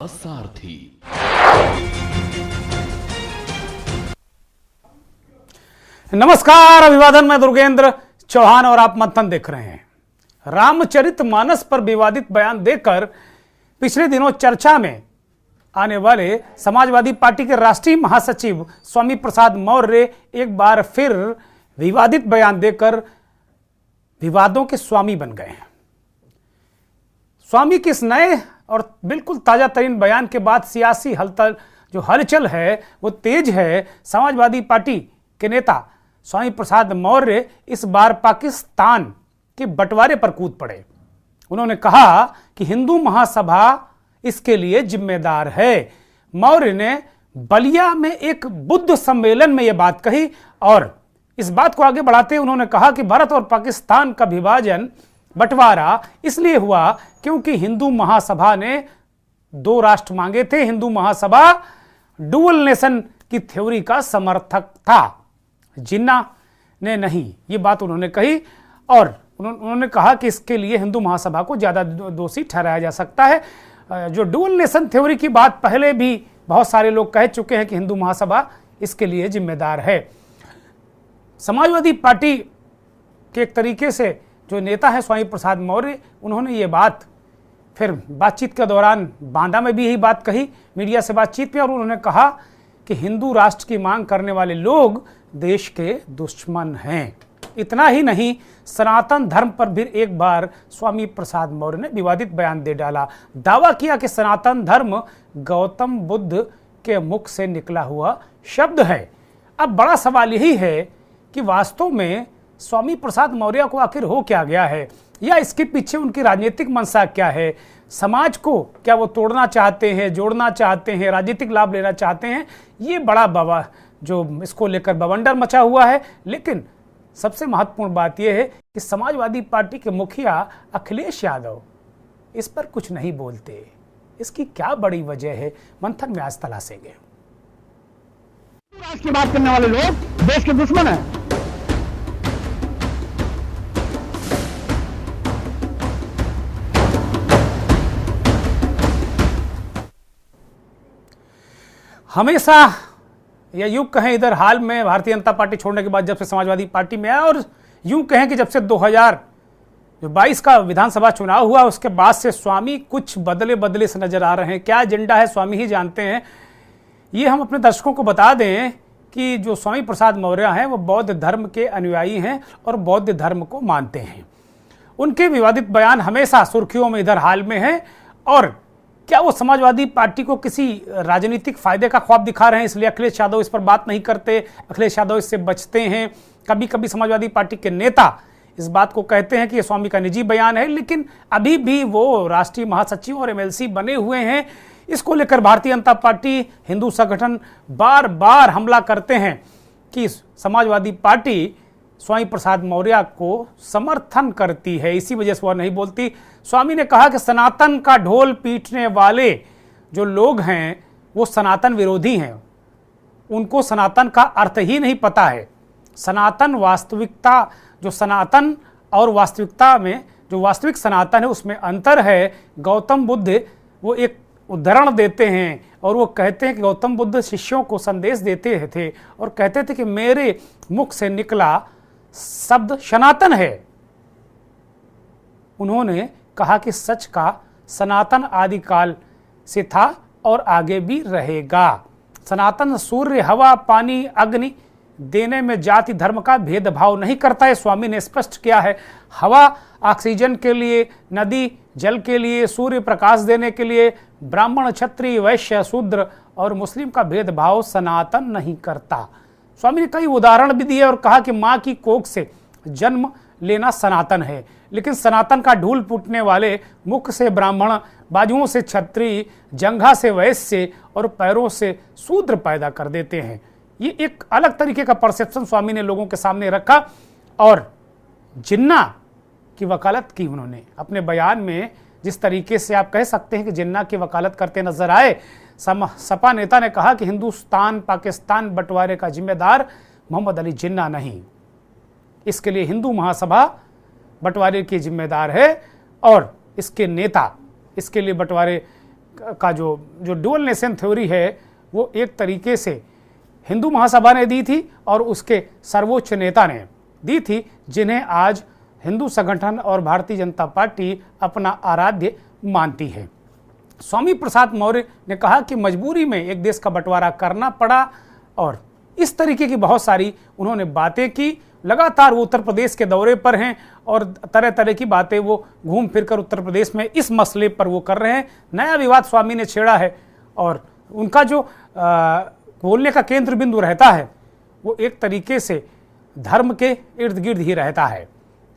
सारथी। नमस्कार, अभिवादन। मैं दुर्गेंद्र चौहान और आप मंथन देख रहे हैं। रामचरितमानस पर विवादित बयान देकर पिछले दिनों चर्चा में आने वाले समाजवादी पार्टी के राष्ट्रीय महासचिव स्वामी प्रसाद मौर्य एक बार फिर विवादित बयान देकर विवादों के स्वामी बन गए हैं। स्वामी के इस नए और बिल्कुल ताजा तरीन बयान के बाद सियासी हलचल है वो तेज है। समाजवादी पार्टी के नेता स्वामी प्रसाद मौर्य इस बार पाकिस्तान के बंटवारे पर कूद पड़े। उन्होंने कहा कि हिंदू महासभा इसके लिए जिम्मेदार है। मौर्य ने बलिया में एक बुद्ध सम्मेलन में यह बात कही और इस बात को आगे बढ़ाते हुए उन्होंने कहा कि भारत और पाकिस्तान का विभाजन बंटवारा इसलिए हुआ क्योंकि हिंदू महासभा ने दो राष्ट्र मांगे थे। हिंदू महासभा डुअल नेशन की थ्योरी का समर्थक था, जिन्ना ने नहीं। ये बात उन्होंने कही और उन्होंने कहा कि इसके लिए हिंदू महासभा को ज्यादा दोषी ठहराया जा सकता है। जो डुअल नेशन थ्योरी की बात पहले भी बहुत सारे लोग कह चुके हैं कि हिंदू महासभा इसके लिए जिम्मेदार है। समाजवादी पार्टी के एक तरीके से जो नेता है स्वामी प्रसाद मौर्य, उन्होंने ये बात फिर बातचीत के दौरान बांदा में भी यही बात कही मीडिया से बातचीत में, और उन्होंने कहा कि हिंदू राष्ट्र की मांग करने वाले लोग देश के दुश्मन हैं। इतना ही नहीं, सनातन धर्म पर भी एक बार स्वामी प्रसाद मौर्य ने विवादित बयान दे डाला। दावा किया कि सनातन धर्म गौतम बुद्ध के मुख से निकला हुआ शब्द है। अब बड़ा सवाल यही है कि वास्तव में स्वामी प्रसाद मौर्य को आखिर हो क्या गया है, या इसके पीछे उनकी राजनीतिक मंशा क्या है। समाज को क्या वो तोड़ना चाहते हैं, जोड़ना चाहते हैं, राजनीतिक लाभ लेना चाहते हैं। ये बड़ा जो इसको लेकर बवंडर मचा हुआ है। लेकिन सबसे महत्वपूर्ण बात यह है कि समाजवादी पार्टी के मुखिया अखिलेश यादव इस पर कुछ नहीं बोलते। इसकी क्या बड़ी वजह है, मंथन में आज तलाशेंगे। राष्ट्र की बात करने वाले लोग देश के दुश्मन हैं। हमेशा या यूं कहें, इधर हाल में भारतीय जनता पार्टी छोड़ने के बाद जब से समाजवादी पार्टी में आया, और यूं कहें कि जब से 2022 का विधानसभा चुनाव हुआ उसके बाद से स्वामी कुछ बदले से नजर आ रहे हैं। क्या एजेंडा है स्वामी ही जानते हैं। ये हम अपने दर्शकों को बता दें कि जो स्वामी प्रसाद मौर्य हैं वो बौद्ध धर्म के अनुयायी हैं और बौद्ध धर्म को मानते हैं। उनके विवादित बयान हमेशा सुर्खियों में इधर हाल में हैं। और क्या वो समाजवादी पार्टी को किसी राजनीतिक फायदे का ख्वाब दिखा रहे हैं, इसलिए अखिलेश यादव इस पर बात नहीं करते, अखिलेश यादव इससे बचते हैं। कभी कभी समाजवादी पार्टी के नेता इस बात को कहते हैं कि ये स्वामी का निजी बयान है, लेकिन अभी भी वो राष्ट्रीय महासचिव और एमएलसी बने हुए हैं। इसको लेकर भारतीय जनता पार्टी, हिंदू संगठन बार बार हमला करते हैं कि समाजवादी पार्टी स्वामी प्रसाद मौर्य को समर्थन करती है, इसी वजह से वह नहीं बोलती। स्वामी ने कहा कि सनातन का ढोल पीटने वाले जो लोग हैं वो सनातन विरोधी हैं, उनको सनातन का अर्थ ही नहीं पता है। सनातन वास्तविकता, जो सनातन और वास्तविकता में जो वास्तविक सनातन है उसमें अंतर है। गौतम बुद्ध वो एक उदाहरण देते हैं और वो कहते हैं कि गौतम बुद्ध शिष्यों को संदेश देते थे और कहते थे कि मेरे मुख से निकला शब्द सनातन है। उन्होंने कहा कि सच का सनातन आदिकाल से था और आगे भी रहेगा। सनातन सूर्य, हवा, पानी, अग्नि देने में जाति धर्म का भेदभाव नहीं करता है। स्वामी ने स्पष्ट किया है। हवा ऑक्सीजन के लिए, नदी जल के लिए, सूर्य प्रकाश देने के लिए, ब्राह्मण, क्षत्रिय, वैश्य, शूद्र और मुस्लिम का भेदभाव सनातन नहीं करता। स्वामी ने कई उदाहरण भी दिए और कहा कि मां की कोख से जन्म लेना सनातन है, लेकिन सनातन का ढूल फूटने वाले मुख से ब्राह्मण, बाजुओं से क्षत्रिय, जंघा से वैश्य और पैरों से शूद्र पैदा कर देते हैं। ये एक अलग तरीके का परसेप्शन स्वामी ने लोगों के सामने रखा और जिन्ना की वकालत की उन्होंने अपने बयान में। जिस तरीके से आप कह सकते हैं कि जिन्ना की वकालत करते नजर आए, सपा नेता ने कहा कि हिंदुस्तान पाकिस्तान बंटवारे का जिम्मेदार मोहम्मद अली जिन्ना नहीं, इसके लिए हिंदू महासभा बंटवारे की जिम्मेदार है और इसके नेता इसके लिए बंटवारे का जो ड्यूअल नेशन थ्योरी है वो एक तरीके से हिंदू महासभा ने दी थी और उसके सर्वोच्च नेता ने दी थी, जिन्हें आज हिंदू संगठन और भारतीय जनता पार्टी अपना आराध्य मानती है। स्वामी प्रसाद मौर्य ने कहा कि मजबूरी में एक देश का बंटवारा करना पड़ा और इस तरीके की बहुत सारी उन्होंने बातें की। लगातार वो उत्तर प्रदेश के दौरे पर हैं और तरह तरह की बातें वो घूम फिर कर उत्तर प्रदेश में इस मसले पर वो कर रहे हैं। नया विवाद स्वामी ने छेड़ा है और उनका जो बोलने का केंद्र बिंदु रहता है वो एक तरीके से धर्म के इर्द गिर्द ही रहता है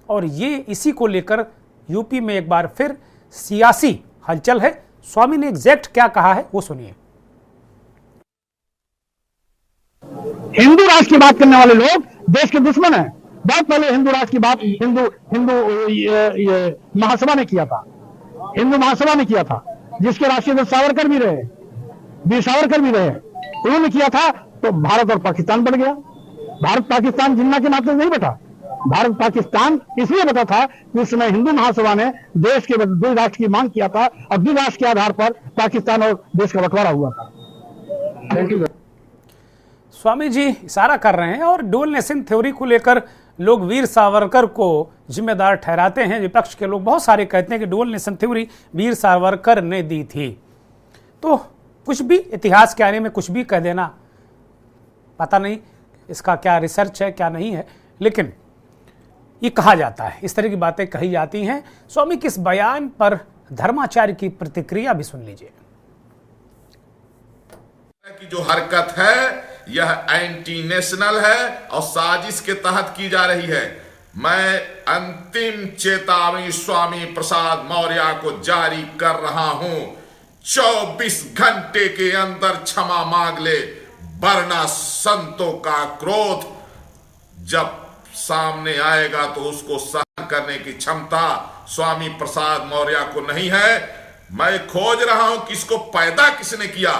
और ये इसी को लेकर यूपी में एक बार फिर सियासी हलचल है। स्वामी ने एग्जैक्ट क्या कहा है वो सुनिए। हिंदू राष्ट्र की बात करने वाले लोग देश के दुश्मन हैं। बहुत पहले हिंदू राष्ट्र की बात हिंदू महासभा ने किया था, हिंदू महासभा ने किया था, जिसके राष्ट्रीय अध्यक्ष सावरकर भी रहे, वीर सावरकर भी रहे। उन्होंने किया था तो भारत और पाकिस्तान बढ़ गया। भारत पाकिस्तान जिन्ना के नाते नहीं बटा, भारत पाकिस्तान इसलिए बता था कि उस समय हिंदू महासभा ने देश के द्वि राष्ट्र की मांग किया था और द्वि राष्ट्र के आधार पर पाकिस्तान और देश का बंटवारा हुआ था। Thank you. स्वामी जी इशारा कर रहे हैं और ड्यूअल नेशन थ्योरी को लेकर लोग वीर सावरकर को जिम्मेदार ठहराते हैं। विपक्ष के लोग बहुत सारे कहते हैं कि dual nation theory Veer Savarkar ने दी थी। तो कुछ भी इतिहास के आने में कुछ भी कह देना, पता नहीं इसका क्या रिसर्च है क्या नहीं है, लेकिन ये कहा जाता है, इस तरह की बातें कही जाती हैं। स्वामी के इस बयान पर धर्माचार्य की प्रतिक्रिया भी सुन लीजिए। की जो हरकत है यह एंटी नेशनल है और साजिश के तहत की जा रही है। मैं अंतिम चेतावनी स्वामी प्रसाद मौर्य को जारी कर रहा हूं। 24 घंटे के अंदर क्षमा मांग ले, वरना संतों का क्रोध जब सामने आएगा तो उसको सहन करने की क्षमता स्वामी प्रसाद मौर्य को नहीं है। मैं खोज रहा हूं कि इसको पैदा किसने किया।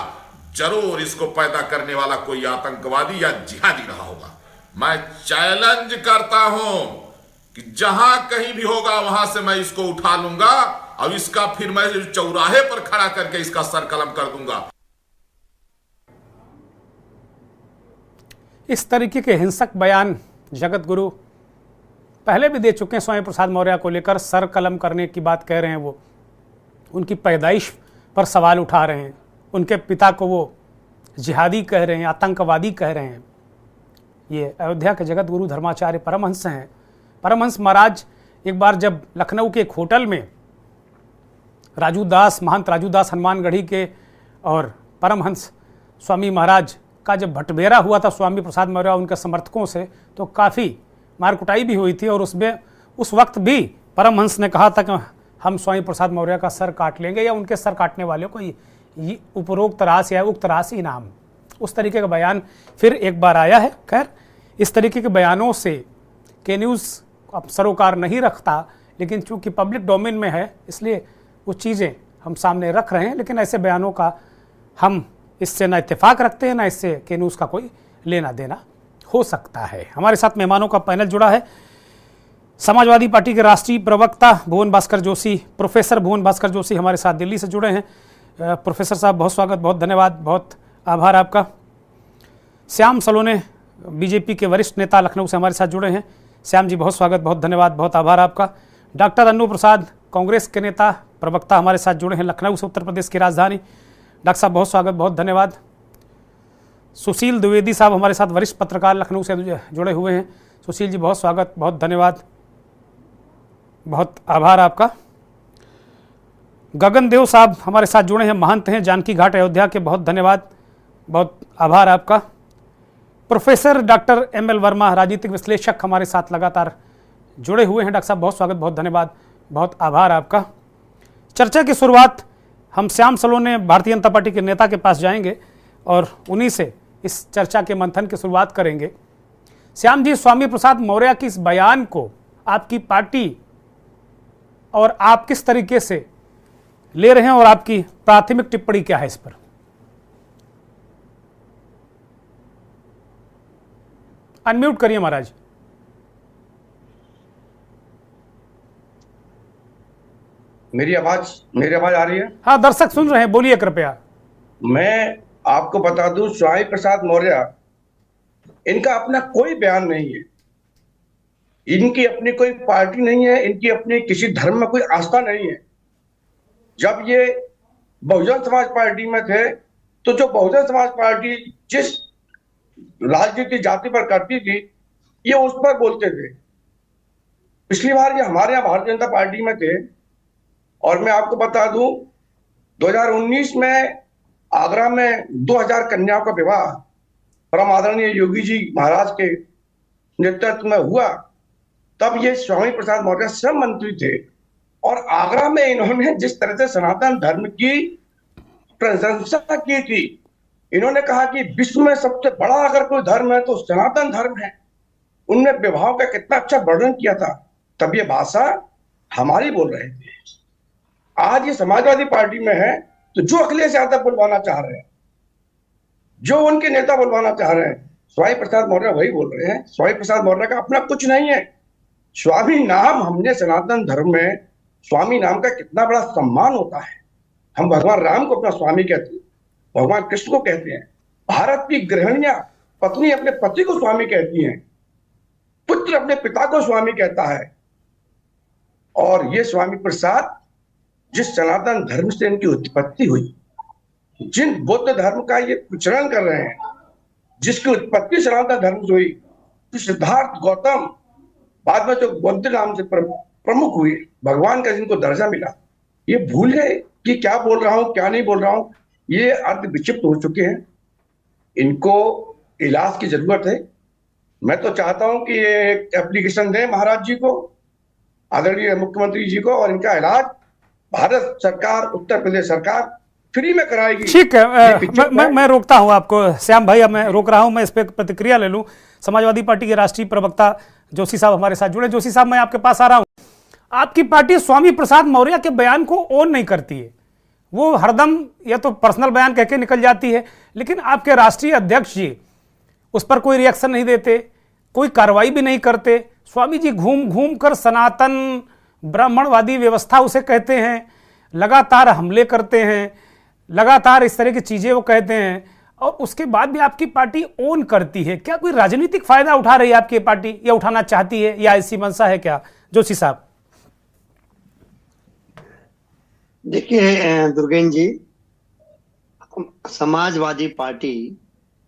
जरूर इसको पैदा करने वाला कोई आतंकवादी या जिहादी रहा होगा। मैं चैलेंज करता हूं कि जहां कहीं भी होगा वहां से मैं इसको उठा लूंगा और इसका फिर मैं चौराहे पर खड़ा करके इसका सर कलम कर दूंगा। इस तरीके के हिंसक बयान जगत गुरु पहले भी दे चुके हैं। स्वामी प्रसाद मौर्य को लेकर सर कलम करने की बात कह रहे हैं, वो उनकी पैदाइश पर सवाल उठा रहे हैं, उनके पिता को वो जिहादी कह रहे हैं, आतंकवादी कह रहे हैं। ये अयोध्या के जगत गुरु धर्माचार्य परमहंस हैं। परमहंस महाराज एक बार जब लखनऊ के एक होटल में राजू दास, महंत राजू दास हनुमानगढ़ी के और परमहंस स्वामी महाराज का जब भटबेरा हुआ था स्वामी प्रसाद मौर्य उनके समर्थकों से, तो काफ़ी मारकुटाई भी हुई थी और उसमें उस वक्त भी परमहंस ने कहा था कि हम स्वामी प्रसाद मौर्य का सर काट लेंगे या उनके सर काटने वाले को ये उपरोक्त रास या उक्त रास इनाम, उस तरीके का बयान फिर एक बार आया है। खैर, इस तरीके के बयानों से के न्यूज़ अब सरोकार नहीं रखता, लेकिन चूंकि पब्लिक डोमेन में है इसलिए वो चीज़ें हम सामने रख रहे हैं। लेकिन ऐसे बयानों का हम इससे ना इत्तेफाक रखते हैं, ना इससे के न्यूज़ का कोई लेना देना हो सकता है। हमारे साथ मेहमानों का पैनल जुड़ा है। समाजवादी पार्टी के राष्ट्रीय प्रवक्ता भुवन भास्कर जोशी, प्रोफेसर भुवन भास्कर जोशी हमारे साथ दिल्ली से जुड़े हैं। प्रोफेसर साहब बहुत स्वागत, बहुत धन्यवाद, बहुत आभार आपका। श्याम सलोने बीजेपी के वरिष्ठ नेता लखनऊ से हमारे साथ जुड़े हैं। श्याम जी बहुत स्वागत, बहुत धन्यवाद, बहुत आभार आपका। डॉक्टर अन्नू प्रसाद कांग्रेस के नेता प्रवक्ता हमारे साथ जुड़े हैं लखनऊ से, उत्तर प्रदेश की राजधानी। डॉक्टर साहब बहुत स्वागत, बहुत धन्यवाद। सुशील द्विवेदी साहब हमारे साथ वरिष्ठ पत्रकार लखनऊ से जुड़े हुए हैं। सुशील जी बहुत स्वागत, बहुत धन्यवाद, बहुत आभार आपका। गगन देव साहब हमारे साथ जुड़े हैं, महंत हैं जानकी घाट अयोध्या के, बहुत धन्यवाद, बहुत आभार आपका। Professor doctor M L. वर्मा राजनीतिक विश्लेषक हमारे साथ लगातार जुड़े हुए हैं। डॉक्टर साहब बहुत स्वागत, बहुत धन्यवाद, बहुत आभार आपका। चर्चा की शुरुआत हम श्याम सलोने भारतीय जनता पार्टी के नेता के पास जाएंगे और उन्हीं से इस चर्चा के मंथन की शुरुआत करेंगे। श्याम जी, स्वामी प्रसाद मौर्य की इस बयान को आपकी पार्टी और आप किस तरीके से ले रहे हैं और आपकी प्राथमिक टिप्पणी क्या है इस पर? अनम्यूट करिए महाराज। मेरी आवाज आ रही है? हाँ, दर्शक सुन रहे हैं, बोलिए कृपया। मैं आपको बता दूं, स्वामी प्रसाद मौर्य, इनका अपना कोई बयान नहीं है, इनकी अपनी कोई पार्टी नहीं है, इनकी अपनी किसी धर्म में कोई आस्था नहीं है। जब ये बहुजन समाज पार्टी में थे, तो जो बहुजन समाज पार्टी जिस राजनीति जाति पर करती थी, ये उस पर बोलते थे। पिछली बार ये हमारे यहाँ भारतीय जनता पार्टी में थे, और मैं आपको बता दूं 2019 में आगरा में 2000 कन्याओं का विवाह परम आदरणीय योगी जी महाराज के नेतृत्व में हुआ। तब ये स्वामी प्रसाद मौर्य श्रम मंत्री थे, और आगरा में इन्होंने जिस तरह से सनातन धर्म की प्रशंसा की थी, इन्होंने कहा कि विश्व में सबसे बड़ा अगर कोई धर्म है तो सनातन धर्म है। उनने विवाह का कितना अच्छा वर्णन किया था। तब ये भाषा हमारी बोल रहे थे। आज ये समाजवादी पार्टी में है, तो जो अखिलेश यादव बुलवाना चाह रहे हैं, जो उनके नेता बुलवाना चाह रहे हैं, स्वामी प्रसाद मौर्य वही बोल रहे हैं। स्वामी प्रसाद मौर्य का अपना कुछ नहीं है। स्वामी नाम, हमने सनातन धर्म में स्वामी नाम का कितना बड़ा सम्मान होता है। हम भगवान राम को अपना स्वामी कहते हैं, भगवान कृष्ण को कहते हैं। भारत की गृहिणियां, पत्नी अपने पति को स्वामी कहती हैं, पुत्र अपने पिता को स्वामी कहता है। और ये स्वामी प्रसाद जिस सनातन धर्म से इनकी उत्पत्ति हुई, जिन बौद्ध धर्म का ये प्रचलन कर रहे हैं, जिसकी उत्पत्ति सनातन धर्म से हुई, तो सिद्धार्थ गौतम बाद में जो बुद्ध नाम से प्रमुख हुए, भगवान का जिनको दर्जा मिला, ये भूल गए कि क्या बोल रहा हूं, क्या नहीं बोल रहा हूं। ये अर्थ विक्षिप्त हो चुके हैं। इनको इलाज की जरूरत है। मैं तो चाहता हूं कि ये एक एप्लीकेशन दें महाराज जी को, आदरणीय मुख्यमंत्री जी को, और इनका इलाज भारत सरकार, उत्तर प्रदेश सरकार फ्री में कराएगी। ठीक है, मैं रोकता हूं आपको श्याम भाई, अब मैं रोक रहा हूं, मैं इस पर प्रतिक्रिया ले लूं। समाजवादी पार्टी के राष्ट्रीय प्रवक्ता जोशी साहब हमारे साथ जुड़े। जोशी साहब, मैं आपके पास आ रहा हूं। आपकी पार्टी स्वामी प्रसाद मौर्य के बयान को ओन नहीं करती है, वो हरदम या तो पर्सनल बयान कहकर निकल जाती है, लेकिन आपके राष्ट्रीय अध्यक्ष जी उस पर कोई रिएक्शन नहीं देते, कोई कार्रवाई भी नहीं करते। स्वामी जी घूम घूम कर सनातन ब्राह्मणवादी व्यवस्था उसे कहते हैं, लगातार हमले करते हैं, लगातार इस तरह की चीजें वो कहते हैं, और उसके बाद भी आपकी पार्टी ओन करती है। क्या कोई राजनीतिक फायदा उठा रही है आपकी पार्टी, या उठाना चाहती है, या ऐसी मंशा है क्या जोशी साहब? देखिए दुर्गेन जी, समाजवादी पार्टी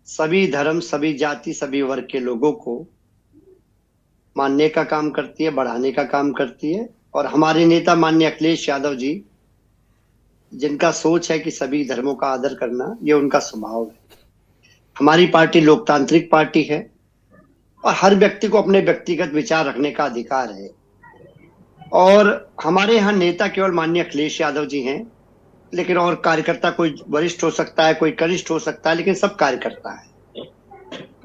सभी धर्म, सभी जाति, सभी वर्ग के लोगों को मानने का काम करती है, बढ़ाने का काम करती है। और हमारे नेता माननीय अखिलेश यादव जी, जिनका सोच है कि सभी धर्मों का आदर करना, ये उनका स्वभाव है। हमारी पार्टी लोकतांत्रिक पार्टी है, और हर व्यक्ति को अपने व्यक्तिगत विचार रखने का अधिकार है। और हमारे यहाँ नेता केवल माननीय अखिलेश यादव जी हैं, लेकिन और कार्यकर्ता कोई वरिष्ठ हो सकता है, कोई कनिष्ठ हो सकता है, लेकिन सब कार्यकर्ता है।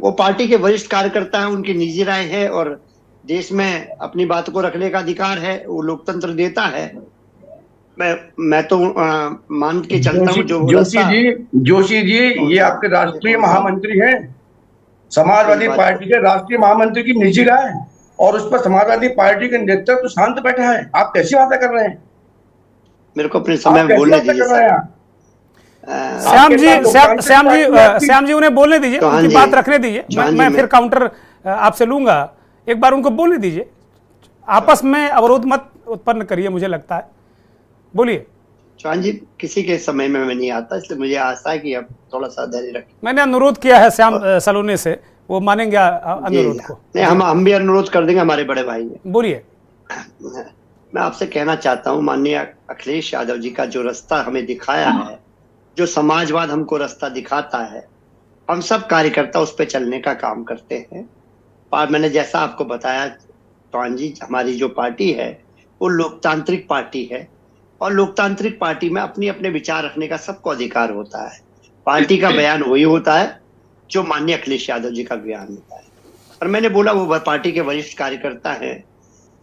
वो पार्टी के वरिष्ठ कार्यकर्ता है, उनकी निजी राय है, और देश में अपनी बात को रखने का अधिकार है, वो लोकतंत्र देता है। मैं तो मान के चलता हूँ। जोशी जी, ये आपके राष्ट्रीय महामंत्री हैं, समाजवादी पार्टी के राष्ट्रीय महामंत्री की निजी राय, और उस पर समाजवादी पार्टी के नेतृत्व तो शांत बैठा है। आप कैसी बातें कर रहे हैं? मेरे को अपने समय में बोलने दीजिए। श्याम जी उन्हें बोलने दीजिए, उनकी बात रखने दीजिए। मैं फिर काउंटर आपसे लूंगा। एक बार उनको बोलने दीजिए, आपस में अवरोध मत उत्पन्न करिए। मुझे लगता है, बोलिए। चौहान जी, किसी के समय में मैं नहीं आता, इसलिए मुझे आशा है कि अब थोड़ा सा धैर्य रखें। मैंने अनुरोध किया है श्याम सलोने से, वो मानेंगे अनुरोध को? नहीं, हम भी अनुरोध कर देंगे, हमारे बड़े भाई ने। बोलिए। मैं आपसे कहना चाहता हूँ, माननीय अखिलेश यादव जी का जो रास्ता हमें दिखाया है, जो समाजवाद हमको रास्ता दिखाता है, हम सब कार्यकर्ता उस पर चलने का काम करते हैं। और मैंने जैसा आपको बताया चौहान जी, हमारी जो पार्टी है वो लोकतांत्रिक पार्टी है, और लोकतांत्रिक पार्टी में अपने अपने विचार रखने का सबको अधिकार होता है। पार्टी का बयान वही होता है जो माननीय अखिलेश यादव जी का बयान होता है। और मैंने बोला वो पार्टी के वरिष्ठ कार्यकर्ता हैं,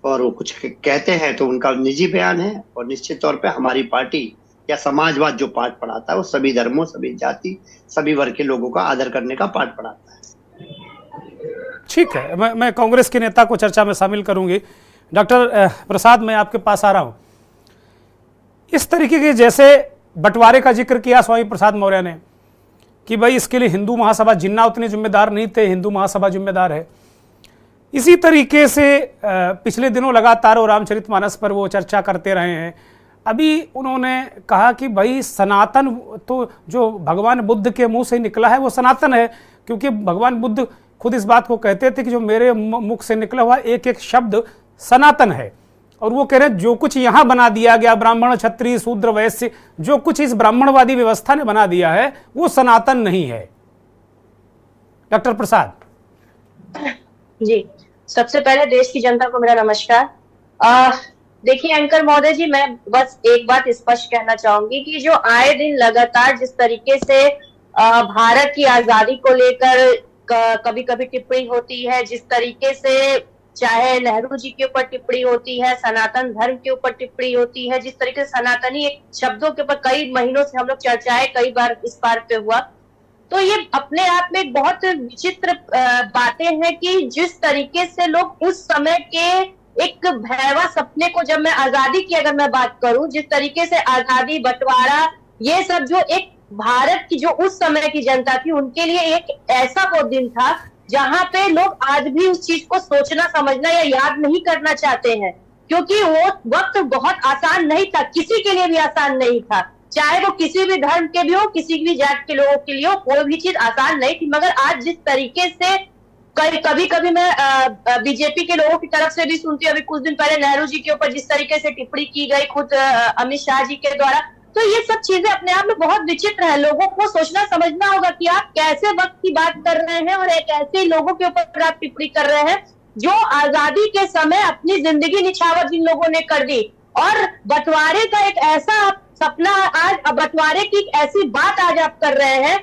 और वो कुछ कहते हैं तो उनका निजी बयान है, और निश्चित तौर पे हमारी पार्टी या समाजवाद जो पाठ पढ़ाता है वो सभी धर्मों, सभी जाति, सभी वर्ग के लोगों का आदर करने का पाठ पढ़ाता है। ठीक है, मैं कांग्रेस के नेता को चर्चा में शामिल करूंगी। डॉक्टर प्रसाद, मैं आपके पास आ रहा हूं। इस तरीके के जैसे बंटवारे का जिक्र किया स्वामी प्रसाद मौर्य ने कि भाई इसके लिए हिंदू महासभा जिन्ना उतने जिम्मेदार नहीं थे, हिंदू महासभा जिम्मेदार है। इसी तरीके से पिछले दिनों लगातार वो रामचरितमानस पर वो चर्चा करते रहे हैं। अभी उन्होंने कहा कि भाई सनातन तो जो भगवान बुद्ध के मुंह से निकला है वो सनातन है, क्योंकि भगवान बुद्ध खुद इस बात को कहते थे कि जो मेरे मुख से निकला हुआ एक एक शब्द सनातन है। और वो कह रहे हैं जो कुछ यहाँ बना दिया गया, ब्राह्मण क्षत्रिय शूद्र वैश्य, जो कुछ इस ब्राह्मणवादी व्यवस्था ने बना दिया है वो सनातन नहीं है। डॉक्टर प्रसाद जी, सबसे पहले देश की जनता को मेरा नमस्कार। देखिए एंकर महोदय जी, मैं बस एक बात स्पष्ट कहना चाहूंगी कि जो आए दिन लगातार जिस तरीके से भारत की आजादी को लेकर कभी कभी टिप्पणी होती है, जिस तरीके से चाहे नेहरू जी के ऊपर टिप्पणी होती है, सनातन धर्म के ऊपर टिप्पणी होती है, जिस तरीके से सनातनी एक शब्दों के ऊपर कई महीनों से हम लोग चर्चाएं कई बार इस बार पे हुआ, तो ये अपने आप में एक बहुत विचित्र बातें हैं कि जिस तरीके से लोग उस समय के एक भयावह सपने को, जब मैं आजादी की अगर मैं बात करूं, जिस तरीके से आजादी बंटवारा ये सब जो एक भारत की जो उस समय की जनता थी उनके लिए एक ऐसा वो दिन था जहां पे लोग आज भी उस चीज को सोचना समझना या याद नहीं करना चाहते हैं, क्योंकि वो वक्त बहुत आसान नहीं था, किसी के लिए भी आसान नहीं था, चाहे वो किसी भी धर्म के भी हो, किसी भी जात के लोगों के लिए हो, कोई भी चीज आसान नहीं थी। मगर आज जिस तरीके से कभी कभी मैं बीजेपी के लोगों की तरफ से भी सुनती हूँ, अभी कुछ दिन पहले नेहरू जी के ऊपर जिस तरीके से टिप्पणी की गई खुद अमित शाह जी के द्वारा, तो ये सब चीजें अपने आप में बहुत विचित्र है। लोगों को सोचना समझना होगा कि आप कैसे वक्त की बात कर रहे हैं और एक ऐसे लोगों के ऊपर आप टिप्पणी कर रहे हैं जो आजादी के समय अपनी जिंदगी निछावर जिन लोगों ने कर दी, और बंटवारे का एक ऐसा सपना, आज बंटवारे की एक ऐसी बात आज आप कर रहे हैं,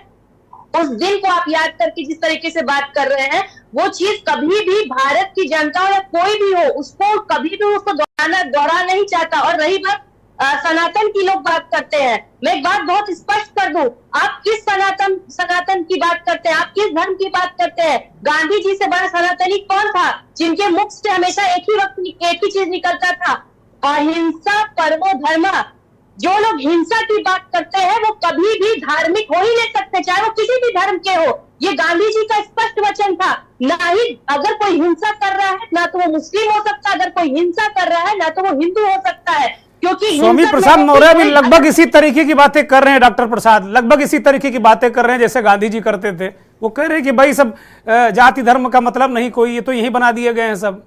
उस दिन को आप याद करके जिस तरीके से बात कर रहे हैं, वो चीज कभी भी भारत की जनता या कोई भी हो उसको कभी भी उसको दोहराना नहीं चाहता। और रही बात सनातन की, लोग बात करते हैं, मैं एक बात बहुत स्पष्ट कर दूं, आप किस सनातन की बात करते हैं, आप किस धर्म की बात करते हैं? गांधी जी से बड़ा सनातनी कौन था जिनके मुख से हमेशा एक ही चीज निकलता था, अहिंसा परमो धर्म। जो लोग हिंसा की बात करते हैं वो कभी भी धार्मिक हो ही नहीं सकते, चाहे वो किसी भी धर्म के हो। ये गांधी जी का स्पष्ट वचन था। ना ही अगर कोई हिंसा कर रहा है ना तो वो मुस्लिम हो सकता है, अगर कोई हिंसा कर रहा है ना तो वो हिंदू हो सकता है, क्योंकि स्वामी प्रसाद मौर्य भी लगभग इसी तरीके की बातें कर रहे हैं। डॉक्टर प्रसाद लगभग इसी तरीके की बातें कर रहे हैं जैसे गांधी जी करते थे। वो कह रहे हैं कि भाई सब जाति धर्म का मतलब नहीं कोई, ये तो यही बना दिए गए हैं सब।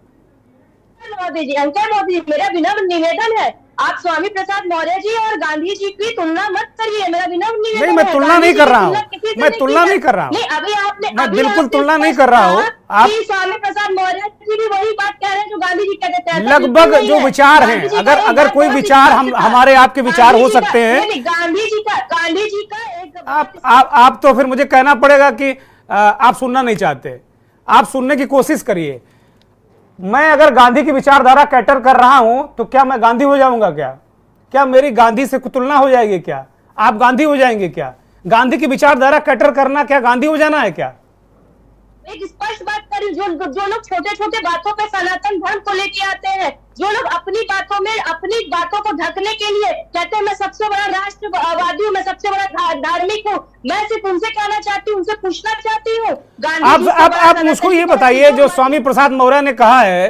मोदी जी, अंकर मोदी जी, मेरा विनम्र निवेदन है, आप स्वामी प्रसाद मौर्य जी और गांधी जी की तुलना मत करिए, मेरा विनम्र निवेदन। नहीं, मैं तुलना नहीं कर रहा हूँ, मैं तुलना नहीं कर रहा हूँ, अभी आपने, मैं बिल्कुल तुलना नहीं कर रहा हूँ। आप स्वामी प्रसाद मौर्य जी भी वही बात कह रहे हैं जो गांधी जी कहते थे। लगभग जो विचार हैं, अगर कोई विचार हमारे आपके विचार हो सकते हैं, गांधी जी का एक आप तो फिर मुझे कहना पड़ेगा कि आप सुनना नहीं चाहते, आप सुनने की कोशिश करिए। मैं अगर गांधी की विचारधारा कैटर कर रहा हूं तो क्या मैं गांधी हो जाऊंगा? क्या मेरी गांधी से तुलना हो जाएगी? क्या आप गांधी हो जाएंगे? क्या गांधी की विचारधारा कैटर करना क्या गांधी हो जाना है? क्या एक स्पष्ट बात करी, जो लोग छोटे छोटे बातों पे सनातन धर्म को लेके आते हैं, जो लोग अपनी बातों को ढकने के लिए कहते हैं मैं सबसे बड़ा राष्ट्रवादी हूँ, मैं सबसे बड़ा धार्मिक हूँ, मैं सिर्फ उनसे कहना चाहती हूँ, उनसे पूछना चाहती हूँ। आप मुझको ये बताइए, जो स्वामी प्रसाद मौर्य ने कहा है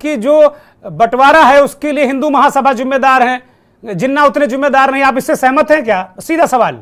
कि जो बंटवारा है उसके लिए हिंदू महासभा जिम्मेदार है, जिन्ना उतने जिम्मेदार नहीं, आप इससे सहमत हैं क्या? सीधा सवाल।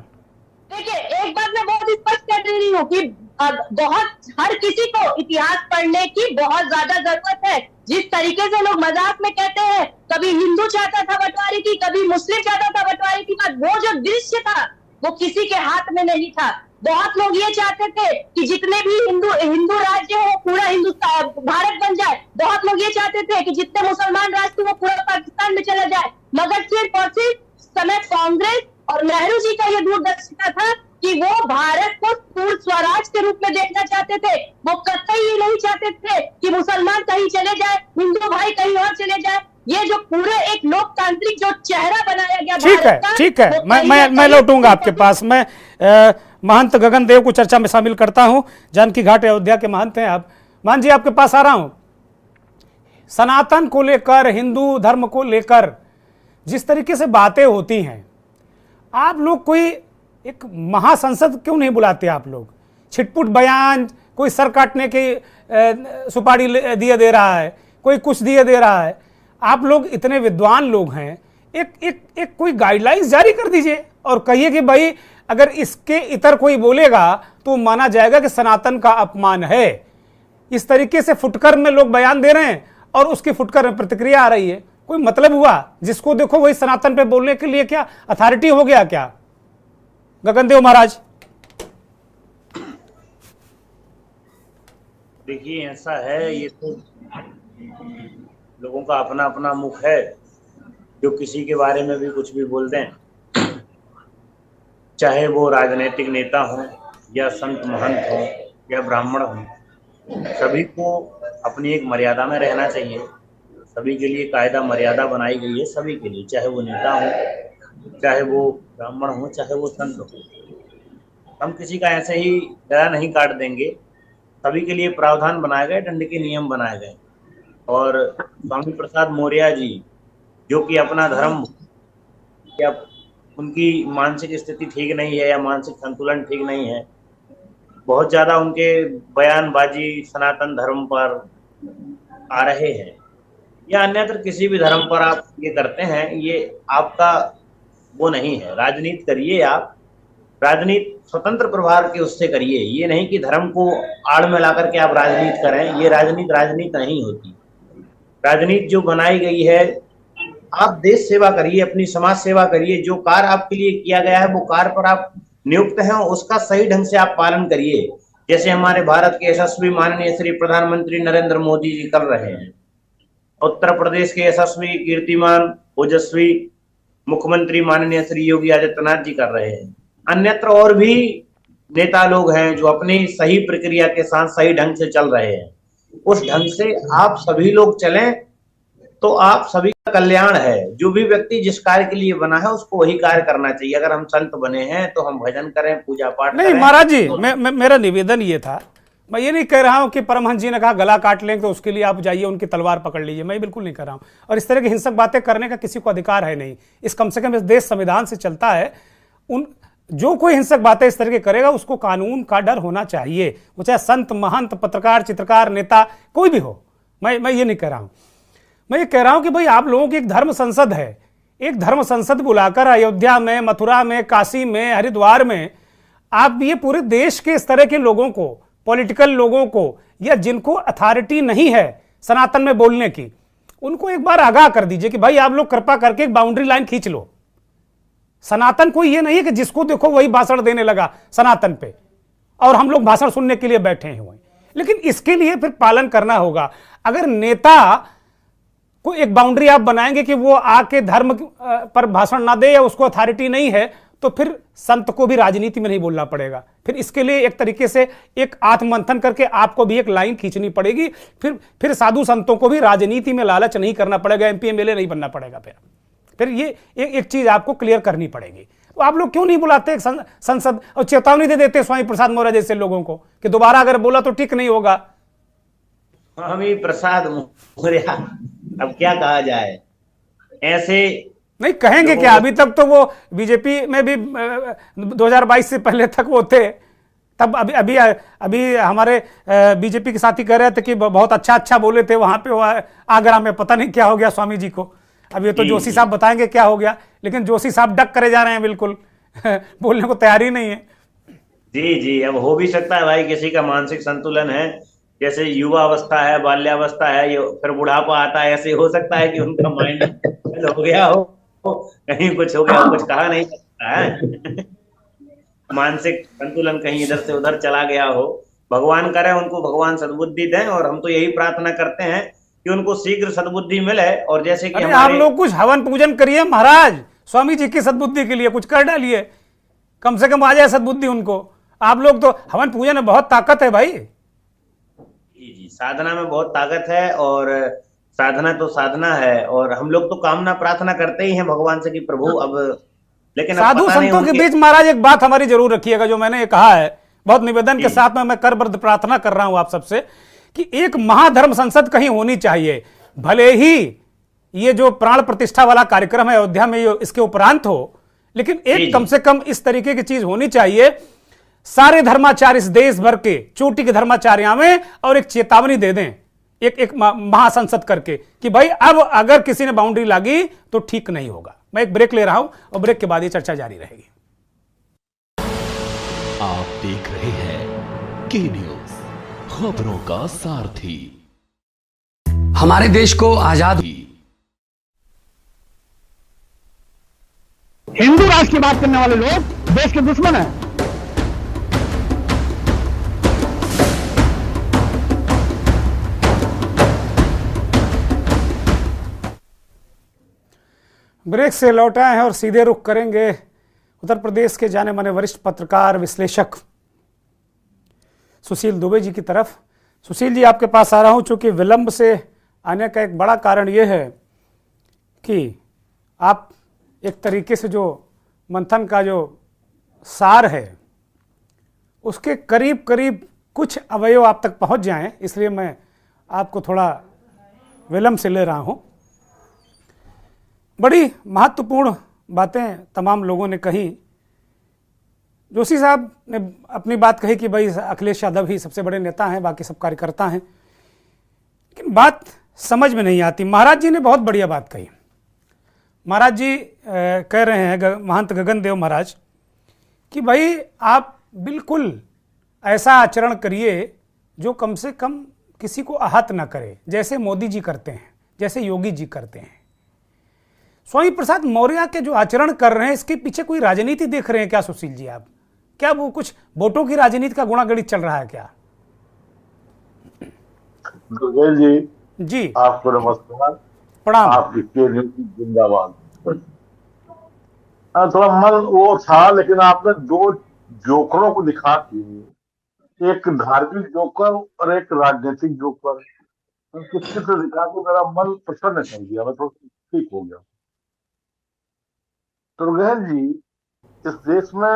देखिए, एक बात मैं बहुत स्पष्ट कर रही हूँ कि हर किसी को इतिहास पढ़ने की बहुत ज्यादा जरूरत है। जिस तरीके से लोग मजाक में कहते हैं कभी हिंदू चाहता था बंटवारे की, कभी मुस्लिम चाहता था बंटवारे की बात, वो जो दृश्य था वो किसी के हाथ में नहीं था। बहुत लोग ये चाहते थे कि जितने भी हिंदू राज्य हो पूरा हिंदुस्तान भारत बन जाए, बहुत लोग ये चाहते थे कि जितने मुसलमान राष्ट्र वो पूरा पाकिस्तान में चला जाए, मगर सिर्फ और सिर्फ समय कांग्रेस और नेहरू जी का ये दूरदर्शिता था कि वो भारत को पूर्ण स्वराज के रूप में देखना चाहते थे। वो कतई ये नहीं चाहते थे कि मुसलमान कहीं चले जाए, हिंदू भाई कहीं और चले जाए। ये जो पूरे एक लोकतांत्रिक जो चेहरा बनाया गया, ठीक है, मैं लौटूंगा आपके पास। मैं महंत गगन देव को चर्चा में शामिल करता हूं। जानकी घाट अयोध्या के महंत हैं आप। मान जी, आपके पास आ रहा हूं। सनातन को लेकर, हिंदू धर्म को लेकर जिस तरीके से बातें होती हैं, आप लोग कोई एक महासंसद क्यों नहीं बुलाते? आप लोग छिटपुट बयान, कोई सर काटने की सुपारी दिए दे रहा है, कोई कुछ दिए दे रहा है। आप लोग इतने विद्वान लोग हैं, एक कोई गाइडलाइंस जारी कर दीजिए और कहिए कि भाई अगर इसके इतर कोई बोलेगा तो माना जाएगा कि सनातन का अपमान है। इस तरीके से फुटकर में लोग बयान दे रहे हैं और उसकी फुटकर में प्रतिक्रिया आ रही है। कोई मतलब हुआ? जिसको देखो वही सनातन पे बोलने के लिए क्या अथॉरिटी हो गया क्या? गगनदेव महाराज। देखिए ऐसा है, ये तो लोगों का अपना अपना मुख है, जो किसी के बारे में भी कुछ भी बोल दें, चाहे वो राजनीतिक नेता हों या संत महंत हों या ब्राह्मण हों, सभी को अपनी एक मर्यादा में रहना चाहिए। सभी के लिए कायदा मर्यादा बनाई गई है, सभी के लिए, चाहे वो नेता हो, चाहे वो ब्राह्मण हो, चाहे वो संत हो। हम किसी का ऐसे ही गला नहीं काट देंगे। सभी के लिए प्रावधान बनाए गए, दंड के नियम बनाए गए। और स्वामी प्रसाद मौर्य जी, जो कि अपना धर्म या उनकी मानसिक स्थिति ठीक नहीं है या मानसिक संतुलन ठीक नहीं है, बहुत ज़्यादा उनके बयानबाजी सनातन धर्म पर आ रहे हैं या अन्यत्र किसी भी धर्म पर आप ये करते हैं, ये आपका वो नहीं है। राजनीति करिए, आप राजनीति स्वतंत्र प्रभाव के उससे करिए, ये नहीं कि धर्म को आड़ में ला करके आप राजनीति करें। ये राजनीति नहीं होती। राजनीति जो बनाई गई है, आप देश सेवा करिए, अपनी समाज सेवा करिए। जो कार्य आपके लिए किया गया है वो कार्य पर आप नियुक्त हैं, उसका सही ढंग से आप पालन करिए, जैसे हमारे भारत के यशस्वी माननीय श्री प्रधानमंत्री नरेंद्र मोदी जी कर रहे हैं। उत्तर प्रदेश के यशस्वी कीर्तिमान ओजस्वी मुख्यमंत्री माननीय श्री योगी आदित्यनाथ जी कर रहे हैं। अन्यत्र और भी नेता लोग हैं जो अपनी सही प्रक्रिया के साथ सही ढंग से चल रहे हैं। उस ढंग से आप सभी लोग चलें तो आप सभी का कल्याण है। जो भी व्यक्ति जिस कार्य के लिए बना है उसको वही कार्य करना चाहिए। अगर हम संत बने हैं तो हम भजन करें, पूजा पाठ करें। नहीं महाराज जी, मेरा निवेदन ये था, मैं ये नहीं कह रहा हूं कि परमहंस जी ने कहा गला काट लेंगे तो उसके लिए आप जाइए उनकी तलवार पकड़ लीजिए, मैं बिल्कुल नहीं कर रहा हूं। और इस तरह की हिंसक बातें करने का किसी को अधिकार है नहीं। इस कम से कम इस देश संविधान से चलता है। जो कोई हिंसक बातें इस तरह की करेगा उसको कानून का डर होना चाहिए, वो चाहे संत महंत पत्रकार चित्रकार नेता कोई भी हो। मैं ये नहीं कह रहा हूं। मैं ये कह रहा हूं कि भाई आप लोगों की एक धर्म संसद है, एक धर्म संसद बुलाकर अयोध्या में, मथुरा में, काशी में, हरिद्वार में आप ये पूरे देश के इस तरह के लोगों को, पॉलिटिकल लोगों को या जिनको अथॉरिटी नहीं है सनातन में बोलने की, उनको एक बार आगाह कर दीजिए कि भाई आप लोग कृपा करके एक बाउंड्री लाइन खींच लो। सनातन कोई ये नहीं है कि जिसको देखो वही भाषण देने लगा सनातन पे और हम लोग भाषण सुनने के लिए बैठे हुए। लेकिन इसके लिए फिर पालन करना होगा। अगर नेता को एक बाउंड्री आप बनाएंगे कि वो आके धर्म पर भाषण ना दे या उसको अथॉरिटी नहीं है, तो फिर संत को भी राजनीति में नहीं बोलना पड़ेगा। फिर इसके लिए एक तरीके से एक आत्ममंथन करके आपको भी एक लाइन खींचनी पड़ेगी। फिर साधु संतों को भी राजनीति में लालच नहीं करना पड़ेगा, एमपी एमएलए नहीं बनना पड़ेगा। फिर ये एक चीज आपको क्लियर करनी पड़ेगी। तो आप लोग क्यों नहीं बुलाते संसद और चेतावनी दे देते स्वामी प्रसाद मौर्य जैसे लोगों को कि दोबारा अगर बोला तो ठीक नहीं होगा? स्वामी प्रसाद मौर्य, अब क्या कहा जाए, ऐसे नहीं कहेंगे क्या? अभी तक तो वो बीजेपी में भी 2022 से पहले तक वो थे। तब अभी हमारे बीजेपी के साथी कह रहे थे कि बहुत अच्छा बोले थे वहां पे आगरा में। पता नहीं क्या हो गया स्वामी जी को। अब ये तो जोशी साहब बताएंगे क्या हो गया, लेकिन जोशी साहब डक करे जा रहे हैं, बिल्कुल बोलने को तैयार ही नहीं है। जी, अब हो भी सकता है भाई, किसी का मानसिक संतुलन है, जैसे युवा अवस्था है, बाल्यावस्था है, फिर बुढ़ापा आता है, ऐसे हो सकता है कि उनका माइंड हो गया हो, कहीं कुछ हो गया, कुछ कहा नहीं सकता है। मानसिक संतुलन कहीं इधर से उधर चला गया हो। भगवान करे उनको भगवान सद्बुद्धि दें, और हम तो यही प्रार्थना करते हैं कि उनको शीघ्र सद्बुद्धि मिले। और जैसे कि आप लोग कुछ हवन पूजन करिए महाराज, स्वामी जी की सद्बुद्धि के लिए कुछ कर डालिए, कम से कम आ जाए सद्बुद्धि उनको। आप लोग तो हवन पूजन में बहुत ताकत है भाई। जी, साधना में बहुत ताकत है, और साधना तो साधना है, और हम लोग तो कामना प्रार्थना करते ही हैं भगवान से कि प्रभु अब, लेकिन साधु संतों के बीच महाराज एक बात हमारी जरूर रखिएगा, जो मैंने कहा है बहुत निवेदन के साथ में मैं करबद्ध प्रार्थना कर रहा हूं आप सबसे कि एक महाधर्म संसद कहीं होनी चाहिए। भले ही ये जो प्राण प्रतिष्ठा वाला कार्यक्रम है अयोध्या में ये इसके उपरांत हो, लेकिन एक कम से कम इस तरीके की चीज होनी चाहिए, सारे धर्माचार्य इस देश भर के चोटी के धर्माचार्य आवें और एक चेतावनी दे दें, एक महासंसद करके कि भाई अब अगर किसी ने बाउंड्री लागी तो ठीक नहीं होगा। मैं एक ब्रेक ले रहा हूं और ब्रेक के बाद ये चर्चा जारी रहेगी। आप देख रहे हैं के न्यूज, खबरों का सारथी। हमारे देश को आजादी, हिंदू राष्ट्र की बात करने वाले लोग देश के दुश्मन हैं। ब्रेक से लौट आए हैं और सीधे रुख करेंगे उत्तर प्रदेश के जाने माने वरिष्ठ पत्रकार विश्लेषक सुशील दुबे जी की तरफ। सुशील जी, आपके पास आ रहा हूं, चूंकि विलंब से आने का एक बड़ा कारण यह है कि आप एक तरीके से जो मंथन का जो सार है उसके करीब करीब कुछ अवयव आप तक पहुंच जाएं, इसलिए मैं आपको थोड़ा विलंब से ले रहा हूं। बड़ी महत्वपूर्ण बातें तमाम लोगों ने कही। जोशी साहब ने अपनी बात कही कि भाई अखिलेश यादव ही सबसे बड़े नेता हैं, बाकी सब कार्यकर्ता हैं, लेकिन बात समझ में नहीं आती। महाराज जी ने बहुत बढ़िया बात कही। महाराज जी कह रहे हैं, महंत गगन देव महाराज, कि भाई आप बिल्कुल ऐसा आचरण करिए जो कम से कम किसी को आहत ना करे, जैसे मोदी जी करते हैं, जैसे योगी जी करते हैं। स्वामी प्रसाद मौर्य के जो आचरण कर रहे हैं इसके पीछे कोई राजनीति देख रहे हैं क्या सुशील जी आप? क्या वो कुछ वोटों की राजनीति का गुणागणित चल रहा है क्या? गगन जी आपको नमस्कार, प्रणाम। आपकी जिंदाबाद। थोड़ा मन वो था, लेकिन आपने दो जोकरों को दिखा के, एक धार्मिक जोकर और एक राजनीतिक जोकर, किसी से दिखा के मेरा मन प्रसन्न कर दिया, मैं थोड़ा ठीक हो गया। तो गहन जी, इस देश में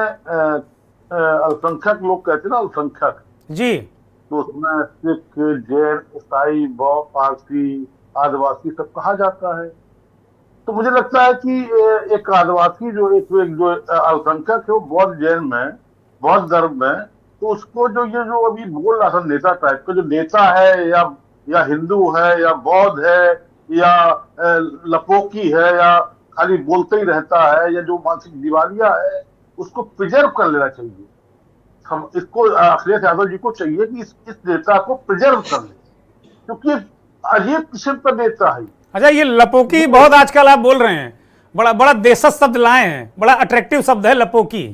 अल्पसंख्यक लोग कहते हैं ना, अल्पसंख्यक जी, तो उसमें सिख, जैन, ईसाई, बौद्ध, पारसी, आदिवासी सब कहा जाता है। तो मुझे लगता है कि एक आदिवासी जो अल्पसंख्यक है वो बौद्ध जैन में, बौद्ध धर्म में, तो उसको ये जो अभी बोल रहा था नेता टाइप का, जो नेता है या हिंदू है या बौद्ध है या लपोकी है या खाली बोलते ही रहता है या जो मानसिक दिवालिया है, उसको प्रिजर्व कर लेना चाहिए। हम इसको अखिलेश यादव जी को चाहिए कि इस नेता को प्रिजर्व कर ले, क्योंकि अजीब किस्म का नेता है। अच्छा, ये लपोकी बहुत आजकल आप बोल रहे हैं, बड़ा बड़ा देशज शब्द लाए हैं, बड़ा अट्रैक्टिव शब्द है लपोकी।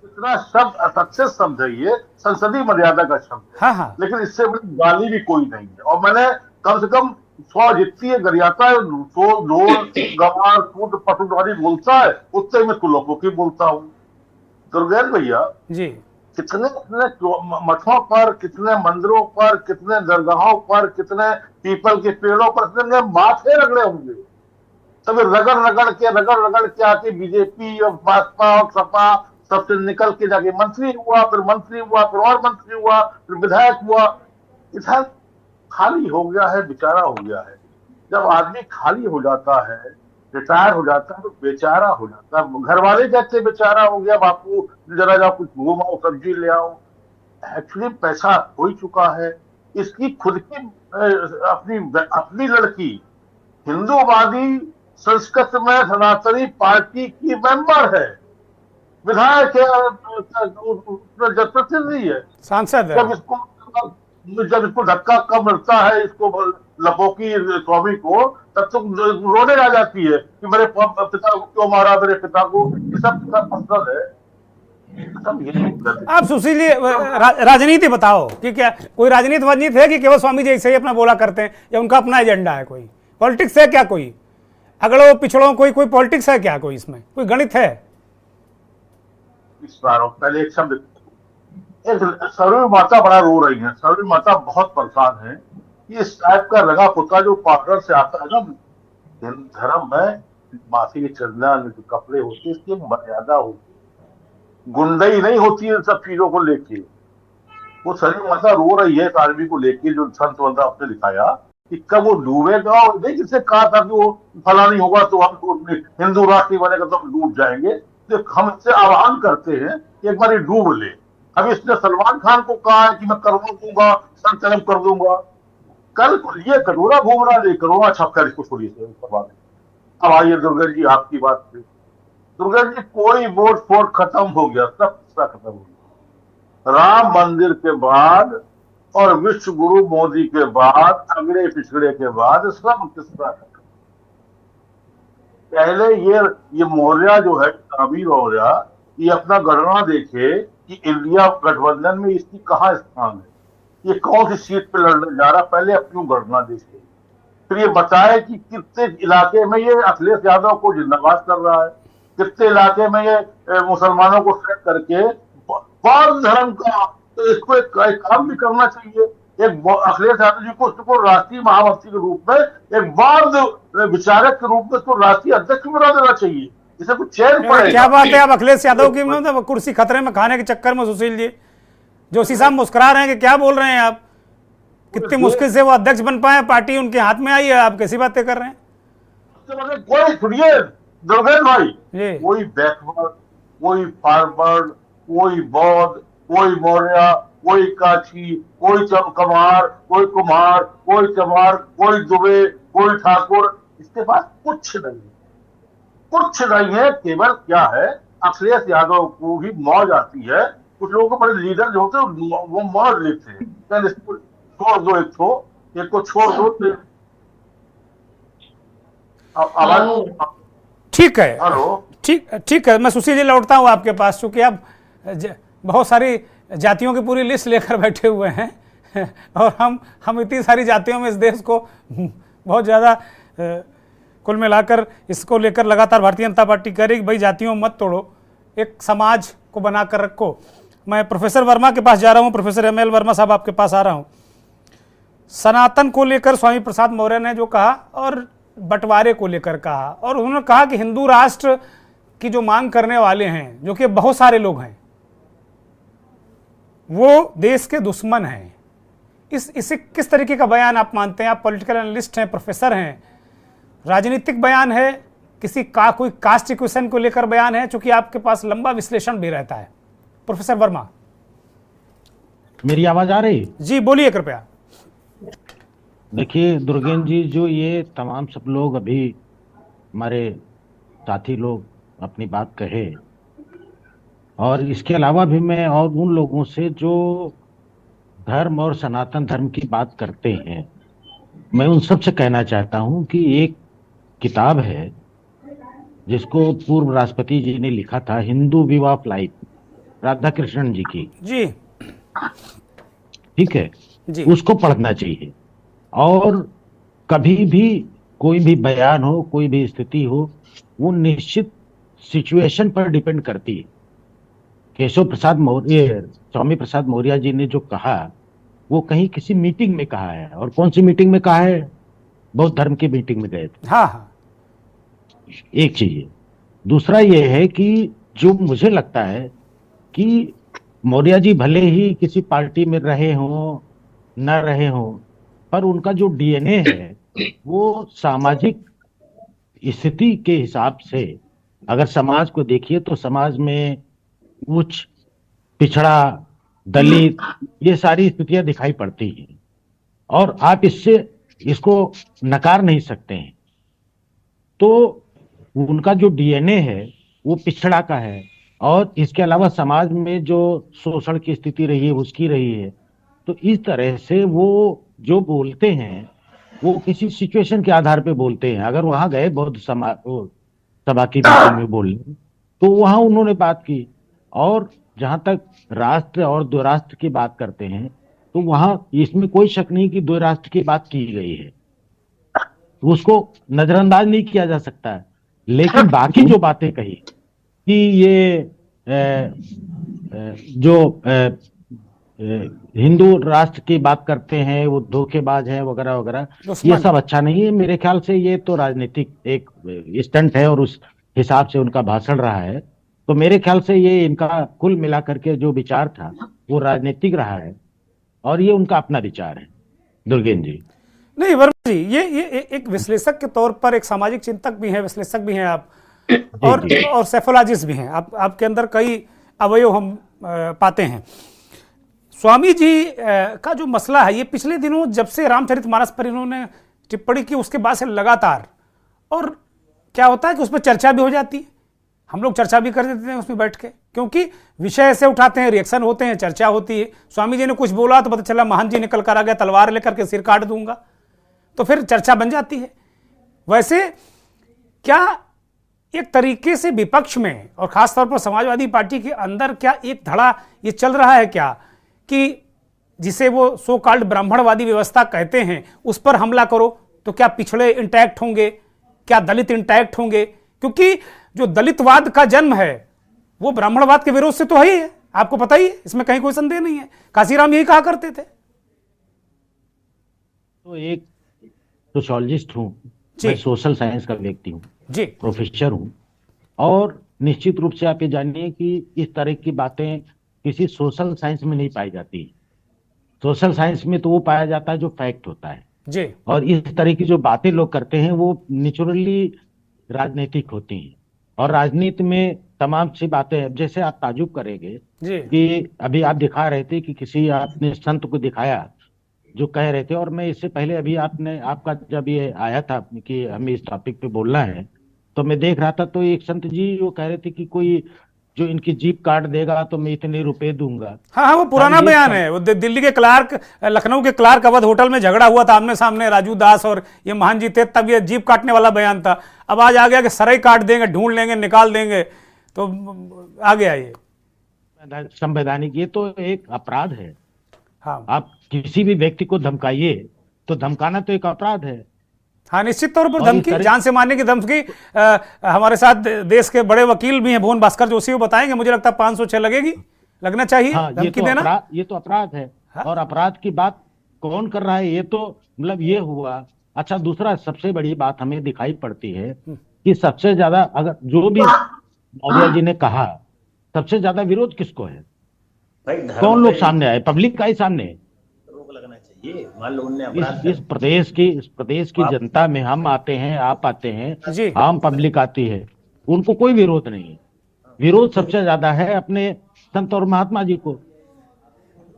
इतना शब्द सक्सेस शब्द है, ये संसदीय मर्यादा का शब्द है। हाँ। लेकिन इससे बड़ी गाली भी कोई नहीं है। और मैंने कम से कम 100 जितनी गरियाता है, 100 ढोल गवार कूट पटुदारी बोलता है, उससे मैं लपोकी बोलता हूँ। दुर्गेन भैया जी, कितने मठों पर, कितने मंदिरों पर, कितने दरगाहों पर, कितने पीपल के पेड़ों पर कितने माथे रगड़े होंगे। तब रगड़ के आके बीजेपी और भाजपा और सपा सबसे निकल के जाके मंत्री हुआ, फिर और मंत्री हुआ, फिर विधायक हुआ। इधर खाली हो गया है, बेचारा हो गया है। जब आदमी खाली हो जाता है, रिटायर हो जाता है, तो बेचारा हो जाता है। घर वाले कहते बेचारा हो गया, बापू जरा जाओ कुछ घूमाओ, सब्जी ले आओ। एक्चुअली पैसा हो ही चुका है। इसकी खुद की अपनी लड़की हिंदूवादी संस्कृत में सनातनी पार्टी की मेंबर है, विधायक है, जनप्रतिनिधि है, सांसद है। जब इसको धक्का कम मिलता है, इसको लपोकी स्वामी को, तब तो रोने आ जाती है कि मेरे पिता को क्यों मारा, मेरे पिता को। ये सब पसंद है। आप सुशील जी राजनीति बताओ कि क्या कोई राजनीति है कि केवल स्वामी जी ऐसे ही अपना बोला करते हैं, या उनका अपना एजेंडा है? कोई पॉलिटिक्स है क्या? कोई अगड़ों पिछड़ों कोई पॉलिटिक्स है क्या? कोई इसमें कोई गणित है? इस बार पहले एक शब्द, एक सरवी माता बड़ा रो रही है। सरवी माता बहुत परेशान है कि इस टाइप का रगा पुता जो पार्टनर से आता है ना धर्म में, माथे के चंदन जो कपड़े होते हैं, इसकी मर्यादा होती है, गुंडई नहीं होती है। इन सब चीजों को लेके वो सरवी माता रो रही है इस आदमी को लेके, जो संत वंता आपने दिखाया कि कब वो डूबेगा, और नहीं जिससे कहा था कि वो फलानी होगा तो हमको हिंदू राष्ट्र बनेगा तो हम डूब जाएंगे। तो हम इससे आह्वान करते हैं कि एक बार ये डूब ले। अब इसने सलमान खान को कहा है कि मैं करवा दूंगा, संकलन कर दूंगा। कल ये कटोरा घूमना नहीं करोगा। अच्छा खैर इसको छोड़िए। अब आइए दुर्गा जी आपकी बात पे। दुर्गा जी कोई वोट फोट खत्म हो गया, सब किस्सा खत्म हो गया। राम मंदिर के बाद और विश्व गुरु मोदी के बाद, अगड़े पिछड़े के बाद सब किस्सा खत्म। पहले ये मौर्य जो है, आमिर मौर्य, ये अपना गणना देखे कि इंडिया गठबंधन में इसकी कहाँ स्थान है, ये कौन सी सीट पे लड़ने जा रहा, पहले अपनी गणना देखे। फिर ये बताए कि कितने इलाके में ये अखिलेश यादव को जिंदाबाद कर रहा है, कितने इलाके में ये मुसलमानों को सेट करके बौद्ध धर्म का। तो इसको एक काम भी करना चाहिए। एक अखिलेश यादव जी को उसको राष्ट्रीय महामंत्री के रूप में, एक बौद्ध विचारक के रूप में उसको राष्ट्रीय अध्यक्ष बना देना चाहिए। इसे कुछ चैन पड़ेगा। क्या बात है, आप अखिलेश यादव की मतलब कुर्सी खतरे में खाने के चक्कर में सुशील जी जोशी साहब मुस्कुरा रहे हैं कि क्या बोल रहे हैं आप? कितनी मुश्किल से वो अध्यक्ष बन पाए, पार्टी उनके हाथ में आई है, आप कैसी बातें कर रहे हैं? कोई सुनिए दुर्गेश भाई, कोई बैकवर्ड, कोई फॉरवर्ड, कोई बौद्ध, कोई मौर्य, कोई काछी, कोई कमार, कोई कुमार, कोई चमार, कोई दुबे, कोई ठाकुर, इसके पास कुछ नहीं, कुछ नहीं है। केवल क्या है, अखिलेश यादव को भी मौज आती है। कुछ लोगों को बड़े लीडर जो होते हैं वो मौज लेते हैं, इसको छोड़ दो, एक को छोड़ दो। ठीक है, ठीक है, मैं सुशील जी लौटता हूँ आपके पास, क्योंकि आप बहुत सारी जातियों की पूरी लिस्ट लेकर बैठे हुए हैं और हम इतनी सारी जातियों में इस देश को बहुत ज़्यादा कुल मिलाकर इसको लेकर लगातार भारतीय जनता पार्टी कह रही कि भाई जातियों मत तोड़ो, एक समाज को बनाकर रखो। मैं प्रोफेसर वर्मा के पास जा रहा हूँ, प्रोफेसर ML वर्मा साहब आपके पास आ रहा हूँ। सनातन को लेकर स्वामी प्रसाद मौर्य ने जो कहा और बंटवारे को लेकर कहा, और उन्होंने कहा कि हिंदू राष्ट्र की जो मांग करने वाले हैं, जो कि बहुत सारे लोग हैं, वो देश के दुश्मन हैं। इसे किस तरीके का बयान आप मानते हैं? आप पॉलिटिकल एनालिस्ट हैं, प्रोफेसर हैं, राजनीतिक बयान है, कोई कास्ट इक्वेशन को लेकर बयान है, चूंकि आपके पास लंबा विश्लेषण भी रहता है। प्रोफेसर वर्मा, मेरी आवाज आ रही? जी बोलिए कृपया। देखिए दुर्गेन जी, जो ये तमाम सब लोग अभी हमारे साथी लोग अपनी बात कहे, और इसके अलावा भी मैं और उन लोगों से जो धर्म और सनातन धर्म की बात करते हैं, मैं उन सब से कहना चाहता हूं कि एक किताब है जिसको पूर्व राष्ट्रपति जी ने लिखा था, Hindu view of life, Radhakrishnan ji की। जी ठीक है जी, उसको पढ़ना चाहिए। और कभी भी कोई भी बयान हो, कोई भी स्थिति हो, वो निश्चित सिचुएशन पर डिपेंड करती है। केशव प्रसाद मौर्य, स्वामी प्रसाद मौर्य जी ने जो कहा, वो कहीं किसी मीटिंग में कहा है। और कौन सी मीटिंग में कहा है? बौद्ध धर्म की मीटिंग में गए थे। हाँ। एक चीज है। दूसरा ये है कि जो मुझे लगता है कि मौर्य जी भले ही किसी पार्टी में रहे हों न रहे हों, पर उनका जो DNA है वो सामाजिक स्थिति के हिसाब से, अगर समाज को देखिए तो समाज में उच्च, पिछड़ा, दलित, ये सारी स्थितियां दिखाई पड़ती हैं, और आप इसको नकार नहीं सकते हैं। तो उनका जो DNA है वो पिछड़ा का है, और इसके अलावा समाज में जो शोषण की स्थिति रही है उसकी रही है। तो इस तरह से वो जो बोलते हैं वो किसी सिचुएशन के आधार पे बोलते हैं। अगर वहां गए बौद्ध सभा की मीटिंग में बोलने, तो वहां उन्होंने बात की। और जहां तक राष्ट्र और दो राष्ट्र की बात करते हैं, तो वहां इसमें कोई शक नहीं कि दो राष्ट्र की बात की गई है, उसको नजरअंदाज नहीं किया जा सकता है। लेकिन बाकी जो बातें कही कि ये जो हिंदू राष्ट्र की बात करते हैं वो धोखेबाज है वगैरह वगैरह, ये सब अच्छा नहीं है। मेरे ख्याल से ये तो राजनीतिक एक स्टंट है और उस हिसाब से उनका भाषण रहा है। तो मेरे ख्याल से ये इनका कुल मिलाकर के जो विचार था वो राजनीतिक रहा है, और ये उनका अपना विचार है। दुर्गेन जी नहीं जी, ये एक विश्लेषक के तौर पर, एक सामाजिक चिंतक भी हैं, विश्लेषक भी हैं आप, और सेफोलॉजिस्ट भी हैं आप। आपके अंदर कई अवयव हम पाते हैं। स्वामी जी का जो मसला है, ये पिछले दिनों जब से रामचरितमानस पर इन्होंने टिप्पणी की उसके बाद से लगातार, और क्या होता है कि उस पर चर्चा भी हो जाती है, हम लोग चर्चा भी कर देते हैं उसमें बैठ के, क्योंकि विषय ऐसे उठाते हैं, रिएक्शन होते हैं, चर्चा होती है। स्वामी जी ने कुछ बोला तो पता चला महंत जी निकल कर आ गया, तलवार लेकर के सिर काट दूंगा, तो फिर चर्चा बन जाती है। वैसे क्या एक तरीके से विपक्ष में और खासतौर पर समाजवादी पार्टी के अंदर क्या एक धड़ा ये चल रहा है क्या कि जिसे वो सो कॉल्ड ब्राह्मणवादी व्यवस्था कहते हैं उस पर हमला करो, तो क्या पिछड़े इंटैक्ट होंगे, क्या दलित इंटैक्ट होंगे? क्योंकि जो दलितवाद का जन्म है वो ब्राह्मणवाद के विरोध से तो है ही है, आपको पता ही है, इसमें कहीं कोई संदेह नहीं है। काशीराम यही कहा करते थे। तो एक सोशोलॉजिस्ट हूं मैं, सोशल साइंस का व्यक्ति हूं जी, प्रोफेसर हूं, और निश्चित रूप से आप ये जानिए कि इस तरह की बातें किसी सोशल साइंस में नहीं पाई जाती। सोशल साइंस में तो वो पाया जाता है जो फैक्ट होता है जी, और इस तरह की जो बातें लोग करते हैं वो नेचुरली राजनीतिक होती हैं। और राजनीति में तमाम सी बातें हैं, जैसे आप ताजुब करेंगे कि अभी आप दिखा रहे थे कि किसी आपने संत को दिखाया जो कह रहे थे, और मैं इससे पहले अभी आपका जब ये आया था कि हमें इस टॉपिक पे बोलना है, तो मैं देख रहा था, तो एक संत जी वो कह रहे थे कि कोई जो इनकी जीप काट देगा तो मैं इतने रुपए दूंगा। हाँ, वो पुराना बयान है। वो दिल्ली के क्लार्क, लखनऊ के क्लार्क अवध होटल में झगड़ा हुआ था आमने सामने, राजू दास और ये महान जी थे, तब ये जीप काटने वाला बयान था। अब आज आ गया कि सराय काट देंगे, ढूंढ लेंगे, निकाल देंगे, तो आ गया ये संवैधानिक। ये तो एक अपराध है। हाँ, आप किसी भी व्यक्ति को धमकाइए तो धमकाना तो एक अपराध है। हाँ, निश्चित तौर पर धमकी, जान से मारने की धमकी। हमारे साथ देश के बड़े वकील भी हैं, भुवन भास्कर जोशी, वो बताएंगे, मुझे लगता है 506 लगना चाहिए। हाँ, धमकी देना ये तो अपराध है। हाँ? और अपराध की बात कौन कर रहा है, ये तो मतलब ये हुआ। अच्छा, दूसरा सबसे बड़ी बात हमें दिखाई पड़ती है कि सबसे ज्यादा, अगर जो भी मौर्य जी ने कहा, सबसे ज्यादा विरोध किसको है? कौन लोग सामने आए? पब्लिक का ही सामने। रोक लगना चाहिए। मान लो उनने इस प्रदेश की जनता में हम आते हैं, आप आते हैं, आम पब्लिक आती है, उनको कोई विरोध नहीं है। विरोध सबसे ज्यादा है अपने संत और महात्मा जी को।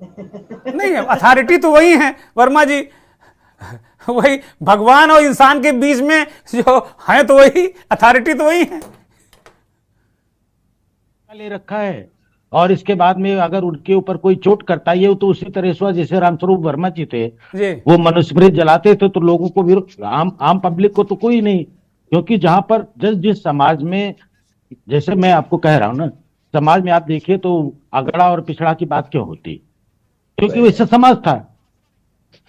नहीं, अथॉरिटी तो वही है वर्मा जी, वही भगवान और इंसान के बीच में जो है, तो वही अथॉरिटी तो वही है, ले रखा है। और इसके बाद में अगर उनके ऊपर कोई चोट करता है, तो उसी तरह से जैसे रामस्वरूप वर्मा जी थे, वो मनुस्मृति जलाते थे, तो लोगों को भी, आम पब्लिक को तो कोई नहीं। क्योंकि जहां पर जिस समाज में, जैसे मैं आपको कह रहा हूं ना, समाज में आप देखिए तो अगड़ा और पिछड़ा की बात क्यों होती? क्योंकि वैसा समाज था।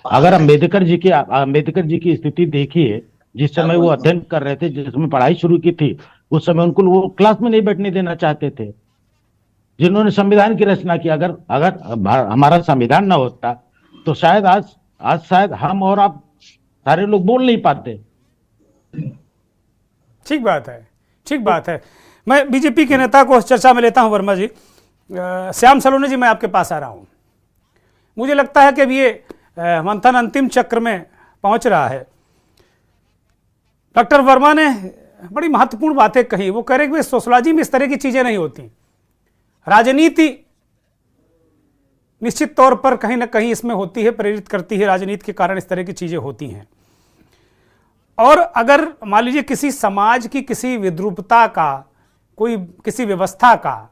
अगर अम्बेडकर जी की स्थिति देखिए, जिस समय वो अध्ययन कर रहे थे, जिस समय पढ़ाई शुरू की थी, उस समय उनको वो क्लास में नहीं बैठने देना चाहते थे। जिन्होंने संविधान की रचना की, अगर हमारा संविधान ना होता तो शायद आज शायद हम और आप सारे लोग बोल नहीं पाते। ठीक बात है। मैं बीजेपी के नेता को चर्चा में लेता हूं वर्मा जी। श्याम सलोनी जी, मैं आपके पास आ रहा हूं। मुझे लगता है कि अब ये मंथन अंतिम चक्र में पहुंच रहा है। डॉक्टर वर्मा ने बड़ी महत्वपूर्ण बातें कही। वो कह रहे कि सोशलॉजी में इस तरह की चीजें नहीं होती, राजनीति निश्चित तौर पर कहीं ना कहीं इसमें होती है, प्रेरित करती है, राजनीति के कारण इस तरह की चीजें होती हैं। और अगर मान लीजिए किसी समाज की किसी विद्रूपता का, कोई किसी व्यवस्था का,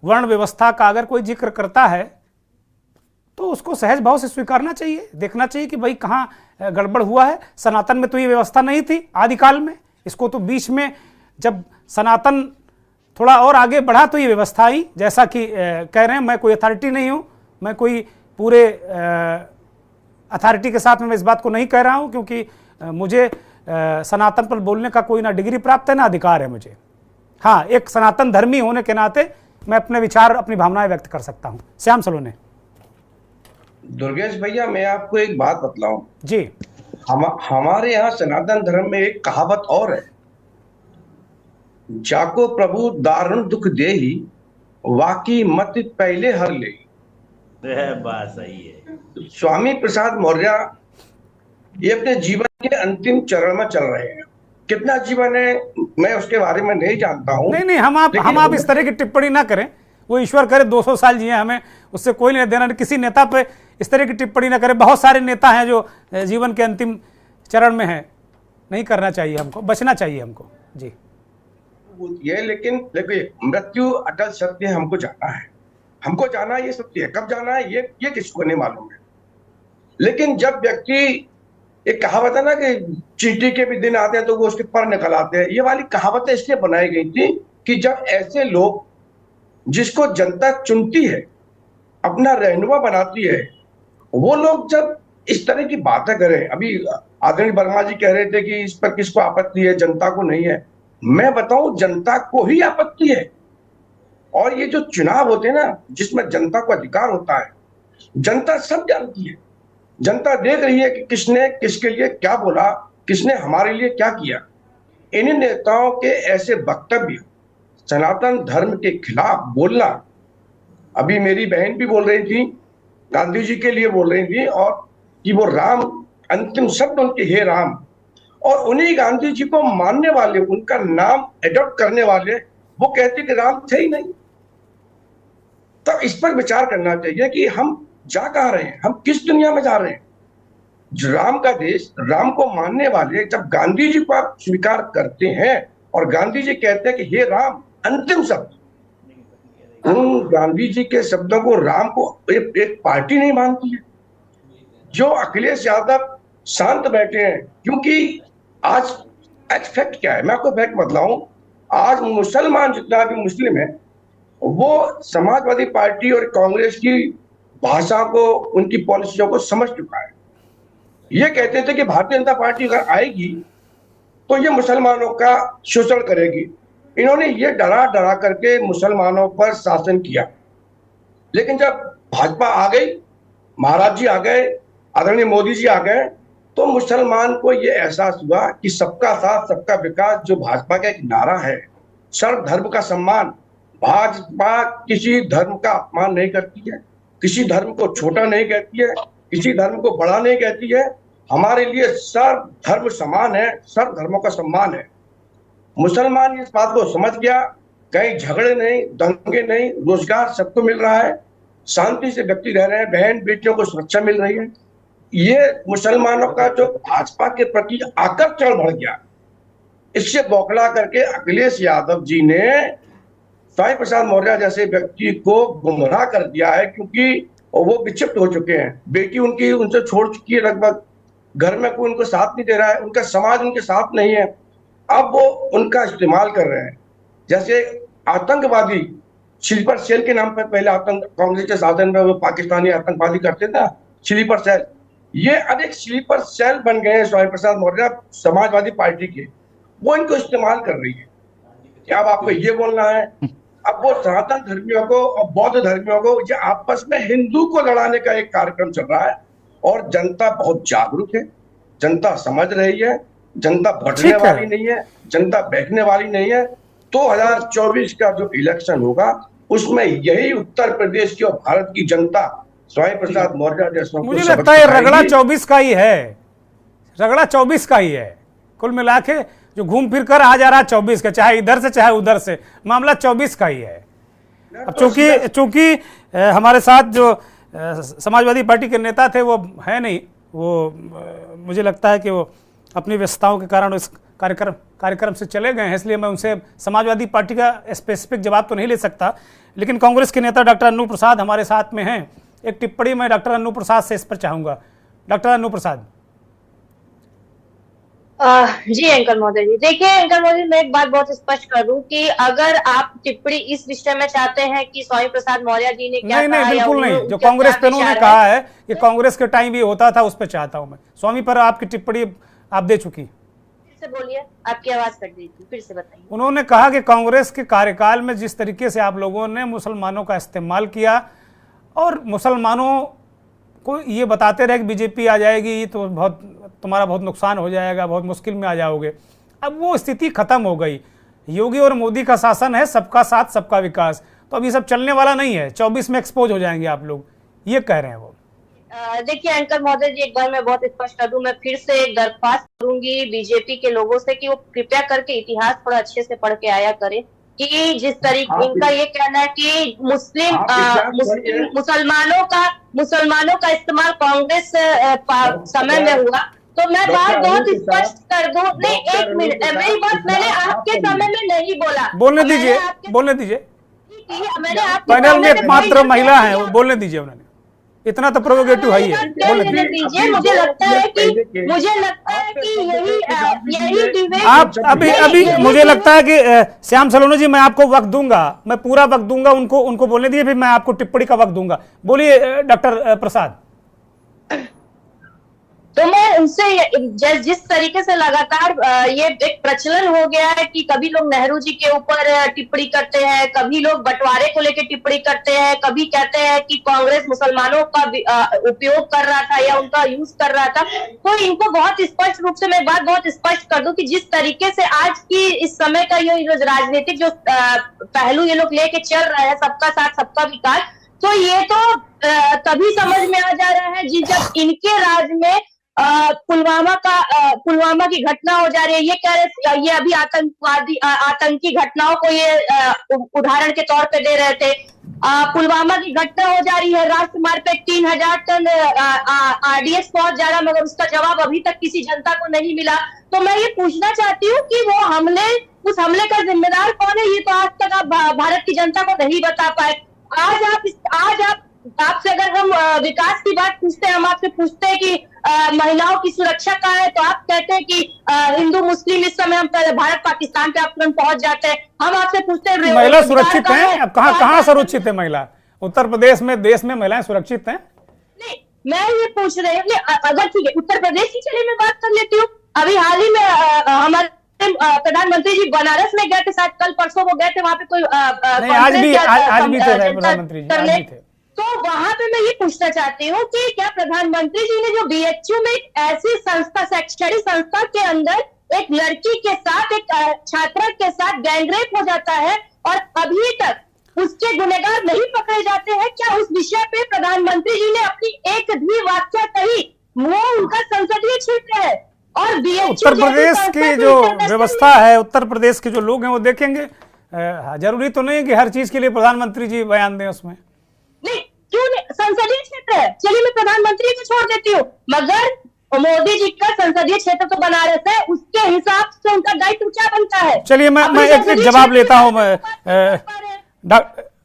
वर्ण व्यवस्था का अगर कोई जिक्र करता है, तो उसको सहज भाव से स्वीकारना चाहिए, देखना चाहिए कि भाई कहाँ गड़बड़ हुआ है। सनातन में तो ये व्यवस्था नहीं थी आदिकाल में, इसको तो बीच में जब सनातन थोड़ा और आगे बढ़ा तो ये व्यवस्था आई। जैसा कि कह रहे हैं, मैं कोई अथॉरिटी नहीं हूँ, मैं कोई पूरे अथॉरिटी के साथ में इस बात को नहीं कह रहा हूँ, क्योंकि मुझे सनातन पर बोलने का कोई ना डिग्री प्राप्त है ना अधिकार है मुझे। हाँ, एक सनातन धर्मी होने के नाते मैं अपने विचार, अपनी भावनाएं व्यक्त कर सकता हूँ। श्याम सलोने। दुर्गेश भैया, मैं आपको एक बात बतलाऊं जी। हमारे यहाँ सनातन धर्म में एक कहावत और है, जाको प्रभु दारुण दुख देही, वाकी मत पहले हर ले। बात सही है। स्वामी प्रसाद मौर्य ये अपने जीवन के अंतिम चरण में चल रहे हैं। कितना जीवन है मैं उसके बारे में नहीं जानता हूं। नहीं हम आप इस तरह की टिप्पणी ना करें, वो ईश्वर करे 200 साल जिए, हमें उससे कोई लेना देना नहीं। किसी नेता पे इस तरह की टिप्पणी ना करें। बहुत सारे नेता हैं जो जीवन के अंतिम चरण में हैं, नहीं करना चाहिए, हमको बचना चाहिए हमको जी। ये लेकिन मृत्यु अटल सत्य है, हमको जाना है, हमको जाना है, ये सत्य है। कब जाना है ये किसको नहीं मालूम है। लेकिन जब व्यक्ति, एक कहावत है ना कि चींटी के भी दिन आते हैं तो वो उसके पर निकल आते हैं, ये वाली कहावतें इसलिए बनाई गई थी कि जब ऐसे लोग जिसको जनता चुनती है, अपना रहनुमा बनाती है, वो लोग जब इस तरह की बातें करें। अभी आदरणीय वर्मा जी कह रहे थे कि इस पर किसको आपत्ति है, जनता को नहीं है। मैं बताऊं, जनता को ही आपत्ति है। और ये जो चुनाव होते हैं ना, जिसमें जनता को अधिकार होता है, जनता सब जानती है। जनता देख रही है कि किसने किसके लिए क्या बोला, किसने हमारे लिए क्या किया। इन नेताओं के ऐसे वक्तव्य, सनातन धर्म के खिलाफ बोलना, अभी मेरी बहन भी बोल रही थी, गांधी जी के लिए बोल रही थी, और कि वो राम, अंतिम शब्द उनके हे राम, और उन्हीं गांधी जी को मानने वाले, उनका नाम एडॉप्ट करने वाले, वो कहते कि राम थे ही नहीं। तो इस पर विचार करना चाहिए कि हम जा कहां रहे हैं, हम किस दुनिया में जा रहे हैं। जो राम का देश, राम को मानने वाले जब गांधी जी को आप स्वीकार करते हैं और गांधी जी कहते हैं कि हे राम, अंतिम शब्द, उन गांधी जी के शब्दों को, राम को एक पार्टी नहीं मानती है। जो अखिलेश यादव शांत बैठे हैं, क्योंकि आज फैक्ट क्या है, मैं आपको फैक्ट बतलाऊं। आज मुसलमान जितना भी मुस्लिम है, वो समाजवादी पार्टी और कांग्रेस की भाषा को, उनकी पॉलिसियों को समझ चुका है। ये कहते थे कि भारतीय जनता पार्टी अगर आएगी तो ये मुसलमानों का शोषण करेगी। इन्होंने ये डरा करके मुसलमानों पर शासन किया। लेकिन जब भाजपा आ गई, महाराज जी आ गए, आदरणीय मोदी जी आ गए, तो मुसलमान को ये एहसास हुआ कि सबका साथ सबका विकास, जो भाजपा का एक नारा है, सर्व धर्म का सम्मान। भाजपा किसी धर्म का अपमान नहीं करती है, किसी धर्म को छोटा नहीं कहती है, किसी धर्म को बड़ा नहीं कहती है। हमारे लिए सर्व धर्म समान है, सर्व धर्मों का सम्मान है। मुसलमान इस बात को समझ गया। कहीं झगड़े नहीं, दंगे नहीं, रोजगार सबको मिल रहा है, शांति से व्यक्ति रह रहे हैं, बहन बेटियों को सुरक्षा मिल रही है। ये मुसलमानों का जो भाजपा के प्रति आकर्षण बढ़ गया, इससे बौखला करके अखिलेश यादव जी ने स्वामी प्रसाद मौर्य जैसे व्यक्ति को गुमराह कर दिया है, क्योंकि वो विक्षिप्त हो चुके हैं। बेटी उनकी उनसे छोड़ चुकी है, लगभग घर में कोई उनको साथ नहीं दे रहा है, उनका समाज उनके साथ नहीं है। अब वो उनका इस्तेमाल कर रहे हैं। जैसे आतंकवादी स्लीपर सेल के नाम पर पहले आतंक, कांग्रेस के शासन में वो पाकिस्तानी आतंकवादी करते थे, स्लीपर सेल, ये अनेक स्लीपर सेल बन गए हैं स्वामी प्रसाद मौर्य समाजवादी पार्टी के। वो इनको इस्तेमाल कर रही है। क्या अब आपको ये बोलना है? अब वो सनातन धर्मियों को और बौद्ध धर्मियों को, ये आपस में हिंदू को लड़ाने का एक कार्यक्रम चल रहा है। और जनता बहुत जागरूक है, जनता समझ रही है, जनता भटकने वाली नहीं है, जनता बैठने वाली नहीं है। 2024 का जो इलेक्शन होगा, उसमें यही उत्तर प्रदेश की और भारत की जनता स्वामी प्रसाद मौर्य जैसों को, मुझे लगता है रगड़ा 24 का ही है, रगड़ा 24 का ही है। कुल मिला के जो घूम फिर कर आ जा रहा है 24 का, चाहे इधर से चाहे उधर से, मामला 24 का ही है। अब चूंकि हमारे साथ जो समाजवादी पार्टी के नेता थे वो है नहीं, वो मुझे लगता है कि वो अपनी व्यस्तताओं के कारण इस कार्यक्रम से चले गए हैं, इसलिए मैं उनसे समाजवादी पार्टी का स्पेसिफिक जवाब तो नहीं ले सकता। लेकिन कांग्रेस के नेता डॉक्टर अन्नू प्रसाद हमारे साथ में हैं। एक टिप्पणी मैं डॉक्टर अन्नू प्रसाद से इस पर चाहूंगा। डॉक्टर अन्नू प्रसाद। जी एंकर महोदय जी, देखिए एंकर महोदय, मैं एक बात बहुत स्पष्ट कर दूं कि अगर आप टिप्पणी इस विषय में चाहते हैं कि स्वामी प्रसाद मौर्य जी ने क्या नहीं, बिल्कुल नहीं। जो कांग्रेस पे उन्होंने कहा है कि कांग्रेस के टाइम भी होता था, उस पर चाहता हूं मैं। स्वामी पर आपकी टिप्पणी आप दे चुकी। फिर से बोलिए, आपकी आवाज कट गई थी, फिर से बताइए। उन्होंने कहा कि कांग्रेस के कार्यकाल में जिस तरीके से आप लोगों ने मुसलमानों का इस्तेमाल किया और मुसलमानों को ये बताते रहे कि बीजेपी आ जाएगी तो तुम्हारा बहुत नुकसान हो जाएगा, बहुत मुश्किल में आ जाओगे। अब वो स्थिति खत्म हो गई। योगी और मोदी का शासन है, सबका साथ सबका विकास। तो अब ये सब चलने वाला नहीं है। 24 में एक्सपोज हो जाएंगे आप लोग, ये कह रहे हैं वो। देखिए एंकर महोदय जी, एक बार मैं बहुत स्पष्ट कर दूं, मैं फिर से एक दरख्वास्त करूंगी बीजेपी के लोगों से कि वो कृपया करके इतिहास थोड़ा अच्छे से पढ़ के आया करें कि जिस तरीके इनका ये कहना है कि मुसलमानों का इस्तेमाल कांग्रेस समय में हुआ, तो मैं बात बहुत स्पष्ट कर दूं। नहीं, एक मिनट, मेरी बात मैंने आपके समय में नहीं बोला। बोलने दीजिए, बोलने दीजिए। पैनल में एकमात्र महिला है, बोलने दीजिए उन्होंने, इतना तो प्रोवोकेटिव है ही है। बोलने दीजिए। मुझे लगता है कि यही आप अभी मुझे लगता है कि श्याम सलोनी जी, मैं आपको वक्त दूंगा, मैं पूरा वक्त दूंगा, उनको बोलने दीजिए, फिर मैं आपको टिप्पणी का वक्त दूंगा। बोलिए डॉक्टर प्रसाद। तो मैं उनसे जिस तरीके से लगातार ये एक प्रचलन हो गया है कि कभी लोग नेहरू जी के ऊपर टिप्पणी करते हैं, कभी लोग बंटवारे को लेकर टिप्पणी करते हैं, कभी कहते हैं कि कांग्रेस मुसलमानों का उपयोग कर रहा था या उनका यूज कर रहा था, तो इनको बहुत स्पष्ट रूप से मैं बात बहुत स्पष्ट कर दूं कि जिस तरीके से आज की इस समय का ये राजनीतिक जो पहलू ये लोग लेके चल रहे हैं, सबका साथ सबका विकास, तो ये तो तभी समझ में आ जा रहा है जब इनके राज में पुलवामा की घटना हो जा रही है। ये कह रहे, ये अभी आतंकी घटनाओं को ये उदाहरण के तौर पे दे रहे थे। पुलवामा की घटना हो जा रही है, राजमार्ग पे 3000 टन आरडीएक्स पहुंच जा रहा, मगर उसका जवाब अभी तक किसी जनता को नहीं मिला। तो मैं ये पूछना चाहती हूँ कि वो उस हमले का जिम्मेदार कौन है, ये तो आज तक आप भारत की जनता को नहीं बता पाए। आज आपसे अगर हम विकास की बात पूछते हैं, हम आपसे पूछते हैं कि महिलाओं की सुरक्षा का है, तो आप कहते हैं कि हिंदू मुस्लिम इस समय हम भारत पाकिस्तान पे तुरंत पहुंच जाते हैं। हम आपसे पूछते हैं महिला सुरक्षित हैं? अब कहाँ सुरक्षित है महिला? उत्तर प्रदेश में, देश में महिलाएं सुरक्षित हैं? नहीं, मैं ये पूछ रही हूँ, अगर ठीक है उत्तर प्रदेश की चलिए मैं बात कर लेती हूँ। अभी हाल ही में हमारे प्रधानमंत्री जी बनारस में गए थे, शायद कल परसों वो गए थे, वहां पे कोई आज भी थे प्रधानमंत्री जी। तो वहां पे मैं ये पूछना चाहती हूँ कि क्या प्रधानमंत्री जी ने जो बीएचयू में एक ऐसी संस्था, शैक्षणिक संस्था के अंदर एक लड़की के साथ, एक छात्रा के साथ गैंगरेप हो जाता है और अभी तक उसके गुनहगार नहीं पकड़े जाते हैं, क्या उस विषय पे प्रधानमंत्री जी ने अपनी एक भी वाक्य कही? वो उनका संसदीय क्षेत्र है और उत्तर प्रदेश की जो व्यवस्था है, उत्तर प्रदेश के जो लोग हैं वो देखेंगे। जरूरी तो नहीं कि हर चीज के लिए प्रधानमंत्री जी बयान दें उसमें। नहीं, क्यों नहीं, संसदीय क्षेत्र है, चलिए मैं प्रधानमंत्री को छोड़ देती हूँ, मगर मोदी जी का संसदीय क्षेत्र तो बनारस है, उसके हिसाब से उनका दायित्व क्या बनता है? चलिए मैं एक जवाब लेता हूँ।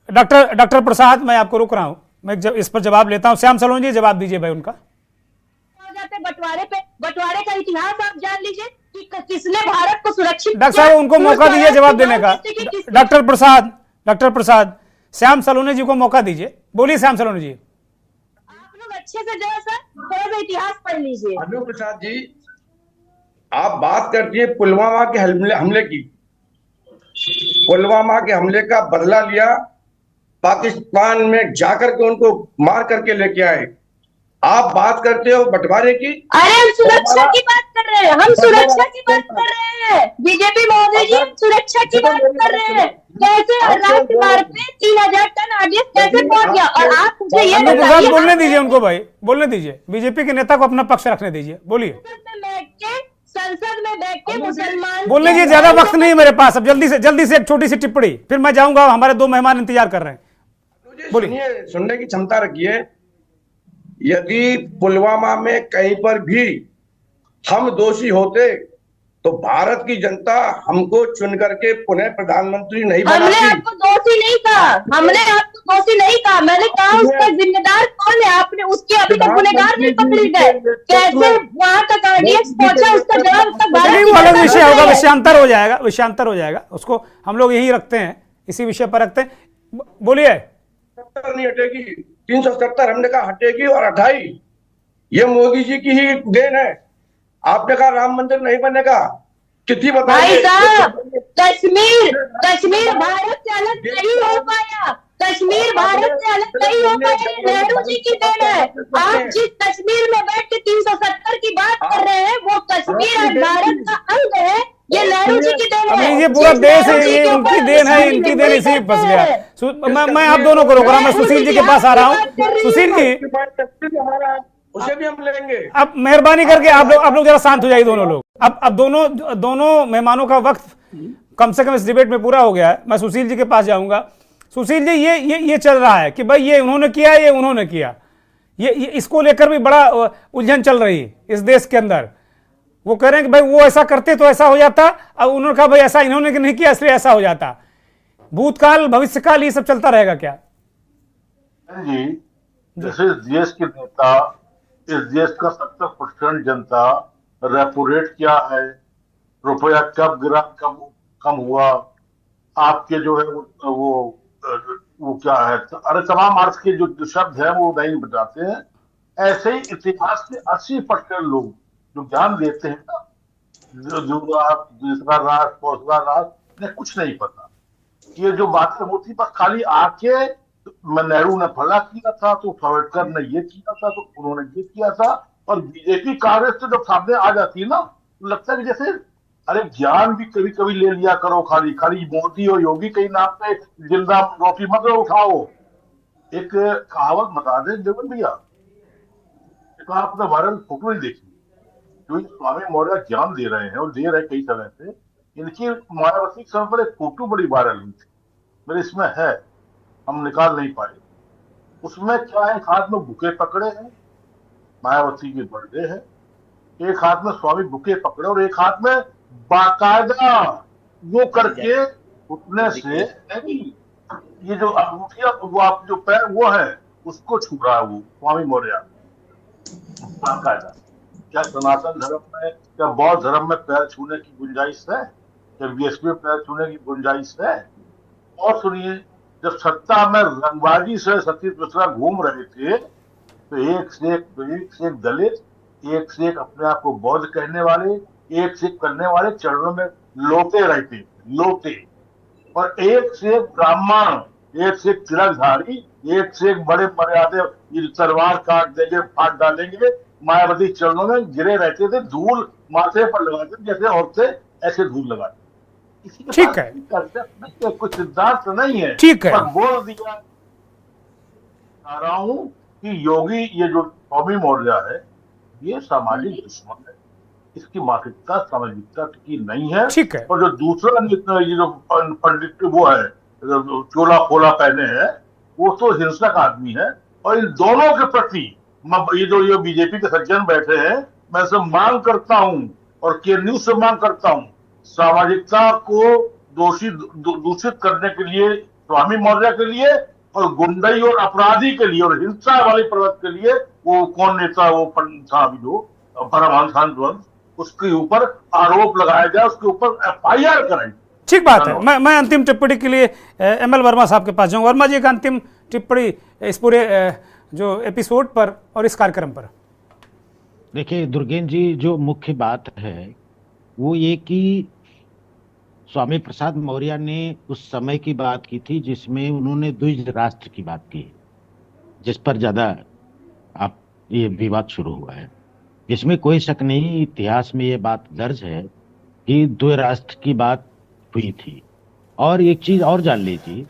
डॉक्टर प्रसाद, मैं आपको रोक रहा हूँ, मैं इस पर जवाब लेता हूँ। श्याम सलोनी जी जवाब दीजिए भाई उनका। बंटवारे का इतिहास आप जान लीजिए कि किसने भारत को सुरक्षित। डॉक्टर साहब उनको मौका दीजिए जवाब देने का। डॉक्टर प्रसाद श्याम सलोनी जी को मौका दीजिए। बोलिए श्याम सलोनी जी। आप लोग अच्छे से जो है सर थोड़ा सा इतिहास पढ़ लीजिए। अनु प्रसाद जी, आप बात करती है पुलवामा के हमले की। पुलवामा के हमले का बदला लिया, पाकिस्तान में जाकर के उनको मार करके लेके आए। आप बात करते हो बंटवारे की। अरे हम सुरक्षा की बात कर रहे हैं, हम सुरक्षा की बात कर रहे हैं। बीजेपी महोदय जी सुरक्षा की बात कर रहे हैं। कैसे राजमार्ग पे 3000 टन आरडीएक्स कैसे पहुंच गया? और आप मुझे ये बताइए। बोलने दीजिए उनको भाई, बोलने दीजिए। बीजेपी के नेता को अपना पक्ष रखने दीजिए। बोलिए। संसद में बैठ के मुसलमान बोल लीजिए, ज्यादा वक्त नहीं मेरे पास। अब जल्दी से एक छोटी सी टिप्पणी, फिर मैं जाऊंगा, हमारे 2 मेहमान इंतजार कर रहे हैं। बोलिए। सुनने की क्षमता रखिए। यदि पुलवामा में कहीं पर भी हम दोषी होते तो भारत की जनता हमको चुन करके पुनः प्रधानमंत्री नहीं बनाती। हमने आपको दोषी नहीं कहा, हमने आपको दोषी नहीं कहा, मैंने कहा उसका जिम्मेदार कौन है? आपने उसके अभी तक गुनहगार नहीं पकड़े गए, कैसे वहां तक आरडीएक्स पहुंचा, उसका जवाब तक अलग विषय होगा, विषयांतर हो जाएगा, उसको हम लोग यही रखते हैं, इसी विषय पर रखते हैं। बोलिए। नहीं हटेगी, 370 हमने कहा हटेगी और हटाई। ये मोदी जी की ही देन है। आपने कहा राम मंदिर नहीं बनेगा, कितनी भाई साहब, कश्मीर भारत से अलग नहीं हो पाया, कश्मीर भारत से अलग नहीं हो पाया, नेहरू जी की देन है। आप जिस कश्मीर में बैठ के 370 की बात कर रहे हैं, वो कश्मीर आज भारत का अंग है, ये नेहरू जी की देन है। ये पूरा देश है, ये उनकी देन है, इनकी देन इसी फंस गया। मैं आप दोनों को रोक रहा हूं, मैं सुशील जी के पास आ रहा हूं। सुशील जी उसे भी हम लेंगे। अब मेहरबानी करके आप लोग जरा शांत हो जाइए दोनों लोग। अब दोनों मेहमानों का वक्त कम से कम इस डिबेट में पूरा हो गया है। मैं सुशील जी के पास जाऊंगा। सुशील जी, ये चल रहा है कि भाई ये उन्होंने किया, ये उन्होंने किया, ये इसको लेकर भी बड़ा उलझन चल रही है इस देश के अंदर। वो कह रहे हैं कि भाई वो ऐसा करते तो ऐसा हो जाता, अब उन्होंने कहा भाई ऐसा इन्होंने नहीं किया इसलिए ऐसा हो जाता। भूतकाल भविष्यकाल ये सब चलता रहेगा क्या? जी, जैसे देश के नेता, इस देश का 70% जनता, रेपो रेट क्या है, रुपया कब गिरा, कब कम हुआ, आपके जो है वो क्या है, अरे तमाम अर्थ के जो शब्द है वो नहीं बताते हैं। ऐसे ही इतिहास के 80% लोग जो ज्ञान देते हैं ना, दूसरा राष्ट्र, पौसरा राष्ट्र, ने कुछ नहीं पता। ये जो बातें होती बस खाली आके नेहरू ने फला किया था तो सावरकर ने ये किया था तो उन्होंने ये किया था, और बीजेपी कांग्रेस से जब सामने आ जाती है ना तो लगता है कि जैसे अरे ज्ञान भी कभी कभी ले लिया करो, खाली खाली मोदी और योगी के नाम पे जिंदा रोटी मत उठाओ। एक कहावत बता दें देवन भैया, आपने वायरल फोटो नहीं देखी, जो स्वामी मौर्य ज्ञान दे रहे हैं और दे रहे कई समय से, इनकी मायावती के समय पर एक फोटो बड़ी वायरल हुई थी, मेरे इसमें है, हम निकाल नहीं पाए। उसमें क्या है, एक हाथ में बुके पकड़े हैं, मायावती की बर्थडे है, एक हाथ में स्वामी बुके पकड़े और एक हाथ में बाकायदा वो करके उठने से नहीं, ये जो अंगूठिया वो आप जो पैर वो है उसको छू रहा है वो स्वामी मौर्य बाकायदा। क्या सनातन धर्म में, क्या बौद्ध धर्म में पैर छूने की गुंजाइश है? क्या बीएसपी में पैर छूने की गुंजाइश है? और सुनिए, जब सत्ता में रंगबाजी से सतीश मिश्रा घूम रहे थे तो एक से एक दलित, एक से एक अपने आप को बौद्ध कहने वाले, एक से एक करने वाले चरणों में लोटे रहते, लोटे, और एक से एक ब्राह्मण, एक से एक तिलकधारी, एक से एक बड़े मर्यादे, तलवार काट देंगे, फाड़ डालेंगे, मायावती चरणों में गिरे रहते थे, धूल माथे पर लगाते जैसे औरतें ऐसे धूल लगाते। ठीक है, कुछ सिद्धांत नहीं है, ठीक है, पर बोल दिया चाह रहा हूं कि योगी, ये जो स्वामी मौर्य है, ये सामाजिक दुश्मन है, इसकी मानसिकता सामाजिकता की नहीं है। ठीक है, और जो दूसरा ये जो पंडित वो है, चोला खोला पहने हैं, वो तो हिंसक आदमी है। और इन दोनों के प्रति ये बीजेपी के सज्जन बैठे हैं, मैं सब मांग करता हूं और के न्यूज से मांग करता हूं, सामाजिकता को दूषित करने के लिए, स्वामी मौर्य के लिए, और गुंडई और अपराधी के लिए और हिंसा वाली प्रवृत्ति के लिए, वो कौन नेता वो पंडित था अभी जो परमहंस हंसवंश, उसके ऊपर आरोप लगाया जाए, उसके ऊपर FIR कराई। ठीक बात है। मैं अंतिम टिप्पणी के लिए ML वर्मा साहब के पास जाऊंगा। वर्मा जी, एक अंतिम टिप्पणी इस पूरे जो एपिसोड पर और इस कार्यक्रम पर। देखिए दुर्गेन जी, जो मुख्य बात है वो ये कि स्वामी प्रसाद मौर्य ने उस समय की बात की थी जिसमें उन्होंने द्विज राष्ट्र की बात की, जिस पर ज्यादा आप ये विवाद शुरू हुआ है। इसमें कोई शक नहीं, इतिहास में ये बात दर्ज है कि द्वि राष्ट्र की बात हुई थी। और एक चीज और जान लीजिए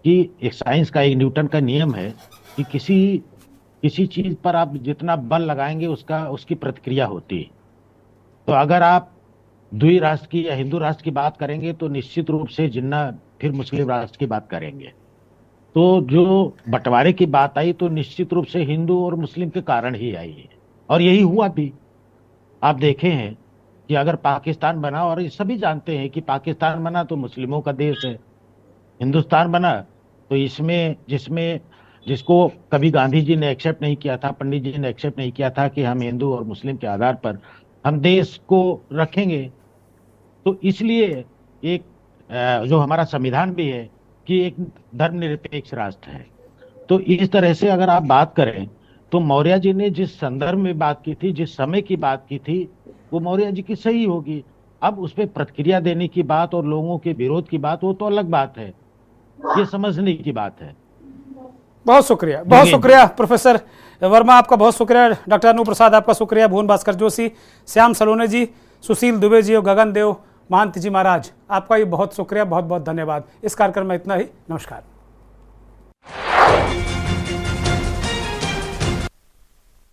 कि एक साइंस का, एक न्यूटन का नियम है कि किसी चीज पर आप जितना बल लगाएंगे उसकी प्रतिक्रिया होती है। तो अगर आप द्वि राष्ट्र की या हिंदू राष्ट्र की बात करेंगे तो निश्चित रूप से जिन्ना फिर मुस्लिम राष्ट्र की बात करेंगे। तो जो बंटवारे की बात आई तो निश्चित रूप से हिंदू और मुस्लिम के कारण ही आई है, और यही हुआ भी। आप देखे हैं कि अगर पाकिस्तान बना, और ये सभी जानते हैं कि पाकिस्तान बना तो मुस्लिमों का देश है, हिंदुस्तान बना तो जिसको कभी गांधी जी ने एक्सेप्ट नहीं किया था, पंडित जी ने एक्सेप्ट नहीं किया था कि हम हिंदू और मुस्लिम के आधार पर हम देश को रखेंगे। तो इसलिए एक जो हमारा संविधान भी है कि एक धर्मनिरपेक्ष राष्ट्र है। तो इस तरह से अगर आप बात करें तो मौर्य जी ने जिस संदर्भ में बात की थी, जिस समय की बात की थी, वो मौर्य जी की सही होगी। अब उस पर प्रतिक्रिया देने की बात और लोगों के विरोध की बात, वो तो अलग बात है, ये समझने की बात है। बहुत शुक्रिया प्रोफेसर वर्मा, आपका बहुत शुक्रिया। डॉक्टर अनु प्रसाद, आपका शुक्रिया। भुवन भास्कर जोशी, श्याम सलोने जी, सुशील दुबे जी और गगन देव महंत जी महाराज, आपका भी बहुत शुक्रिया, बहुत बहुत धन्यवाद। इस कार्यक्रम में इतना ही। नमस्कार।